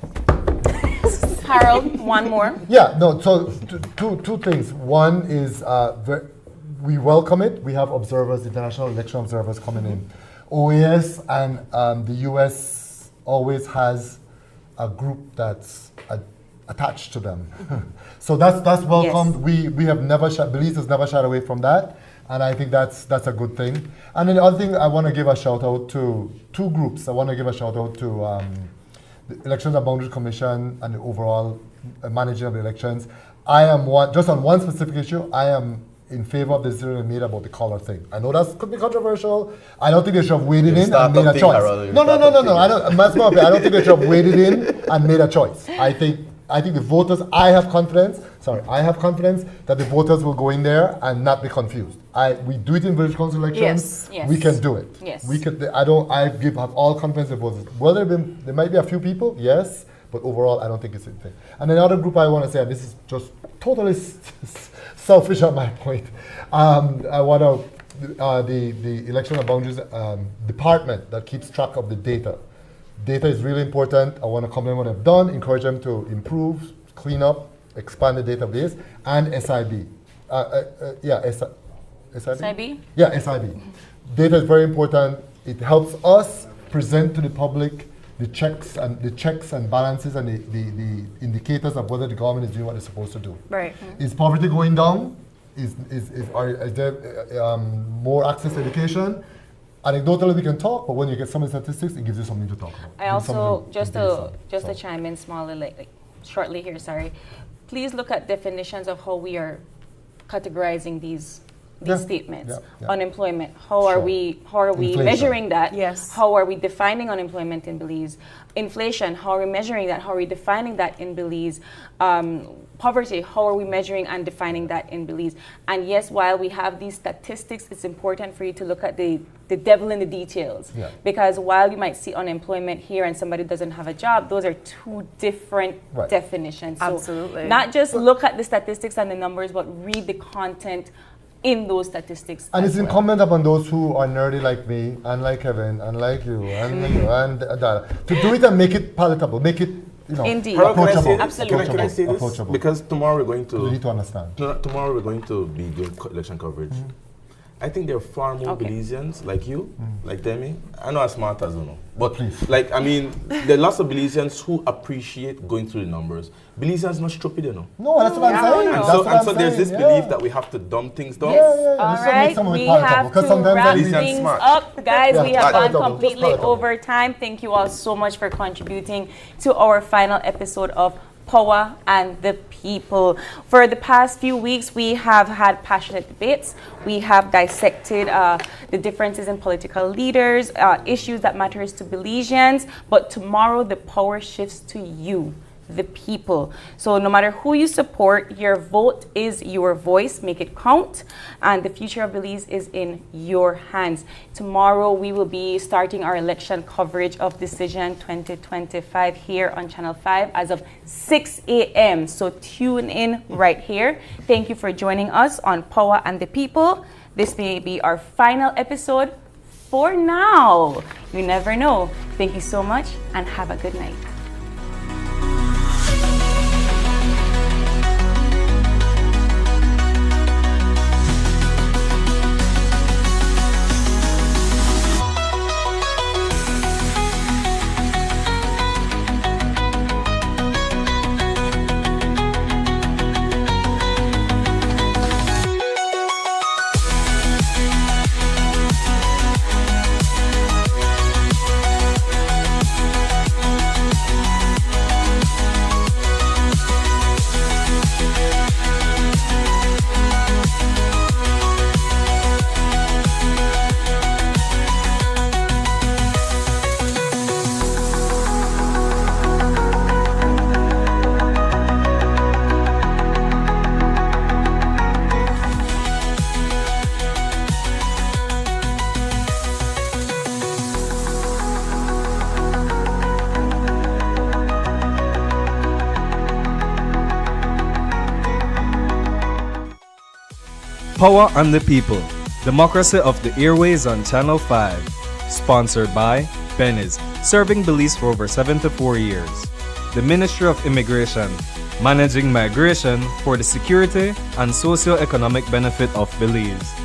Harold, one more. Yeah, no, so two things. One is we welcome it. We have observers, international election observers coming in. OAS and the US always has a group that's attached to them. So that's welcomed. Yes. We have never Belize has never shied away from that. And I think that's a good thing. And then the other thing, I want to give a shout out to two groups. I want to give a shout out to the Elections and Boundaries Commission and the overall managing of the elections. I am just on one specific issue, I am in favor of the decision made about the color thing. I know that could be controversial. I don't think they should have waded in and made a choice. No. I don't think they should have waded in and made a choice. I think the voters, I have confidence that the voters will go in there and not be confused. We do it in village council elections. Yes. We can do it. Yes. We could. I have all confidence in voters. Whether there might be a few people, yes, but overall, I don't think it's a thing. And another group I want to say, and this is just totally selfish at my point. I want to the Election and Boundaries department that keeps track of the data. Data is really important. I want to compliment what they've done, encourage them to improve, clean up, expand the database, and SIB. SIB? Yeah, SIB. Data is very important. It helps us present to the public the checks and balances and the indicators of whether the government is doing what it's supposed to do. Right. Is poverty going down? Is there more access to education? Anecdotally, we can talk, but when you get some of the statistics, it gives you something to talk about. I also, just to chime in shortly here, sorry. Please look at definitions of how we are categorizing these statements. Unemployment. How are we Inflation. measuring that? Yes. How are we defining unemployment in Belize? Inflation. How are we measuring that? How are we defining that in Belize? Poverty. How are we measuring and defining that in Belize? And yes, while we have these statistics, it's important for you to look at the devil in the details. Yeah. Because while you might see unemployment here and somebody doesn't have a job, those are two different definitions. So absolutely. not just look at the statistics and the numbers, but read the content in those statistics. And it's incumbent upon those who are nerdy like me, and like Kevin, and like you, and Dara, to do it and make it palatable, make it Indeed. approachable. Absolutely. Can I say this? Approachable. Because tomorrow we're going to. You need to understand. Tomorrow we're going to be doing election coverage. I think there are far more Belizeans like you, like Demi. I know as smart as you know, but there are lots of Belizeans who appreciate going through the numbers. Belizeans not stupid, you know. No, that's what I'm saying. And so there's this belief that we have to dumb things down. All right, we have to wrap things up. Guys, we have gone completely over time. Thank you all so much for contributing to our final episode of Powa and the People. For the past few weeks, we have had passionate debates. We have dissected the differences in political leaders, issues that matters to Belizeans. But tomorrow, the power shifts to you, the people. So no matter who you support, your vote is your voice. Make it count. And the future of Belize is in your hands. Tomorrow we will be starting our election coverage of Decision 2025 here on Channel 5 as of 6 a.m. So tune in right here. Thank you for joining us on Powa and the People. This may be our final episode for now. You never know. Thank you so much and have a good night. Powa and the People, Democracy of the Airways on Channel 5. Sponsored by Benny's, serving Belize for over 74 years. The Ministry of Immigration, managing migration for the security and socio-economic benefit of Belize.